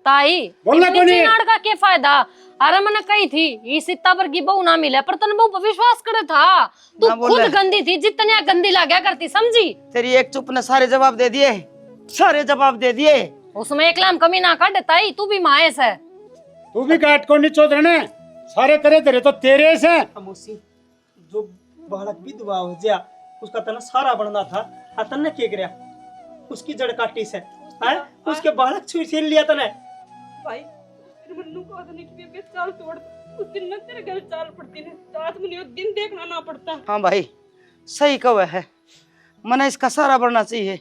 ताई बोलना कोनी नाड़ का क्या फायदा? अरे मैंने कही थी इस इत्ता पर की बहू ना मिले, पर तने बहु विश्वास करे था, तू खुद गंदी थी जितनी गंदी लाग्या करती, समझी? तेरी एक चुप ने सारे जवाब दे दिए, सारे जवाब दे दिए। उसमें एक लाम कमी ना काट ताई, तू भी माएस है। तू भी काट कौन नहीं चौधरी ने सारे करे तेरे तो तेरे से। मोसी जो बालक विधवा हो गया उसका तना सारा बनना था, तन्ने के गया उसकी जड़ काटी से है, उसके बालक छुई छीन लिया तने। भाई तेरे मन्नू को आदमी की बेबे चाल तोड़, उस दिन ना तेरे घर चाल पड़ती ने, रात में नहीं दिन देखना ना पड़ता। हाँ भाई सही कहा है, मने इसका सारा बनना चाहिए।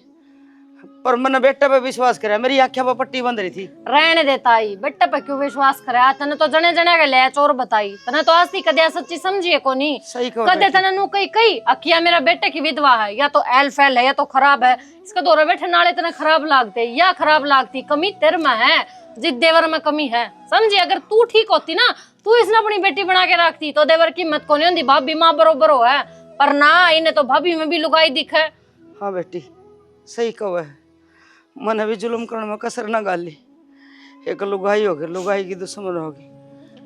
पर मैंने बेटा पे विश्वास करा, मेरी आंखें पर पट्टी बंद रही थी। रहने देता ही बेटे पे क्यों विश्वास करे? तने तो जने जने के ले चोर बताई, तने तो आज कदे सच्ची समझी है कोनी। सही कहो कदे तने नु कई अकिया मेरा बेटे की विधवा है, या तो एल फैल है या तो खराब है। इसका दौरा बैठे नाले तने खराब लागते या खराब लागती, कमी तेरे में है, जिस देवर में कमी है समझी। अगर तू ठीक होती ना, तू इसने अपनी बेटी बना के रखती तो देवर की हिम्मत कोनी होंदी, भाभी माँ बरोबर हो है। पर ना, इन्हें तो भाभी में भी लुगाई दिखे। हाँ बेटी सही कहो है, मैंने भी जुल्म करने में कसर न गाली। एक लुगाई होगी, लुगाई की दुश्मन होगी।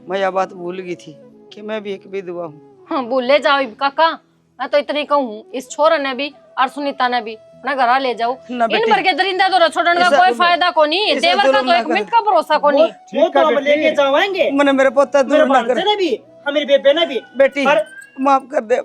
मैं यह बात भूल गई थी कि मैं भी एक विधवा हूँ। हाँ भूले जाओ काका, मैं तो इतनी कहूँ, इस छोरे ने भी और सुनीता ने भी अपना घर ले जाओ। इन भर के दरिंदा तो छोड़ने का कोई फायदा को नहीं, देवर का तो एक मिनट का भरोसा को नहीं। वो तो हम लेके जाएंगे। मैंने मेरे पोता दूर ना कर भी, मेरी बेबे ने भी। बेटी माफ कर दे।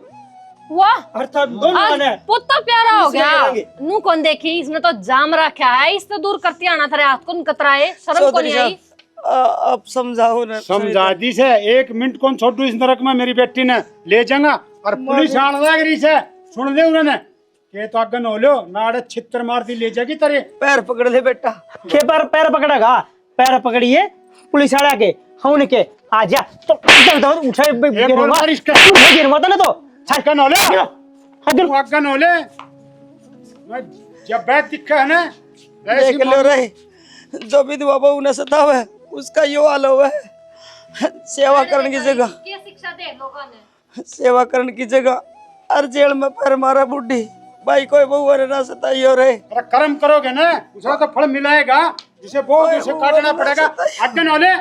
वाह, अर्थात दोनों ने पुत्ता प्यारा हो गया। नू कौन देखी, इसने तो जाम रखा है, इससे दूर करती आना थारे हाथ को कतराए, शर्म को नहीं आई। अब समझाओ ना। समझा दी से 1 मिनट कौन छोड़ू इस नरक में, मेरी बेटी ने ले जाऊंगा। और पुलिस आने लग रही से, सुन दे उन्होंने के तो अगन हो लो नाड़े छितर मार दी ले जाएगी तेरे। पैर पकड़ ले बेटा। के पैर पकड़ेगा, पैर पकड़िए पुलिस वाला के, हम के आ जा तो उठे गिरवा ना तो अगन हो ले, अगन हो ले। जब बैठ दिखा है ना, देख लो रे, जो विधवा बहू ने सतावे उसका यो हाल हुआ है। सेवा करने की जगह, शिक्षा दे लोगों ने, सेवा करने की जगह हर जेल में पैर मारा बुढ़ी। भाई कोई बहू ने ना सताइयो रे। अरे कर्म करोगे ना, उसका तो फल मिलाएगा, जिसे बोल उसे काटना पड़ेगा। अगन हो ले।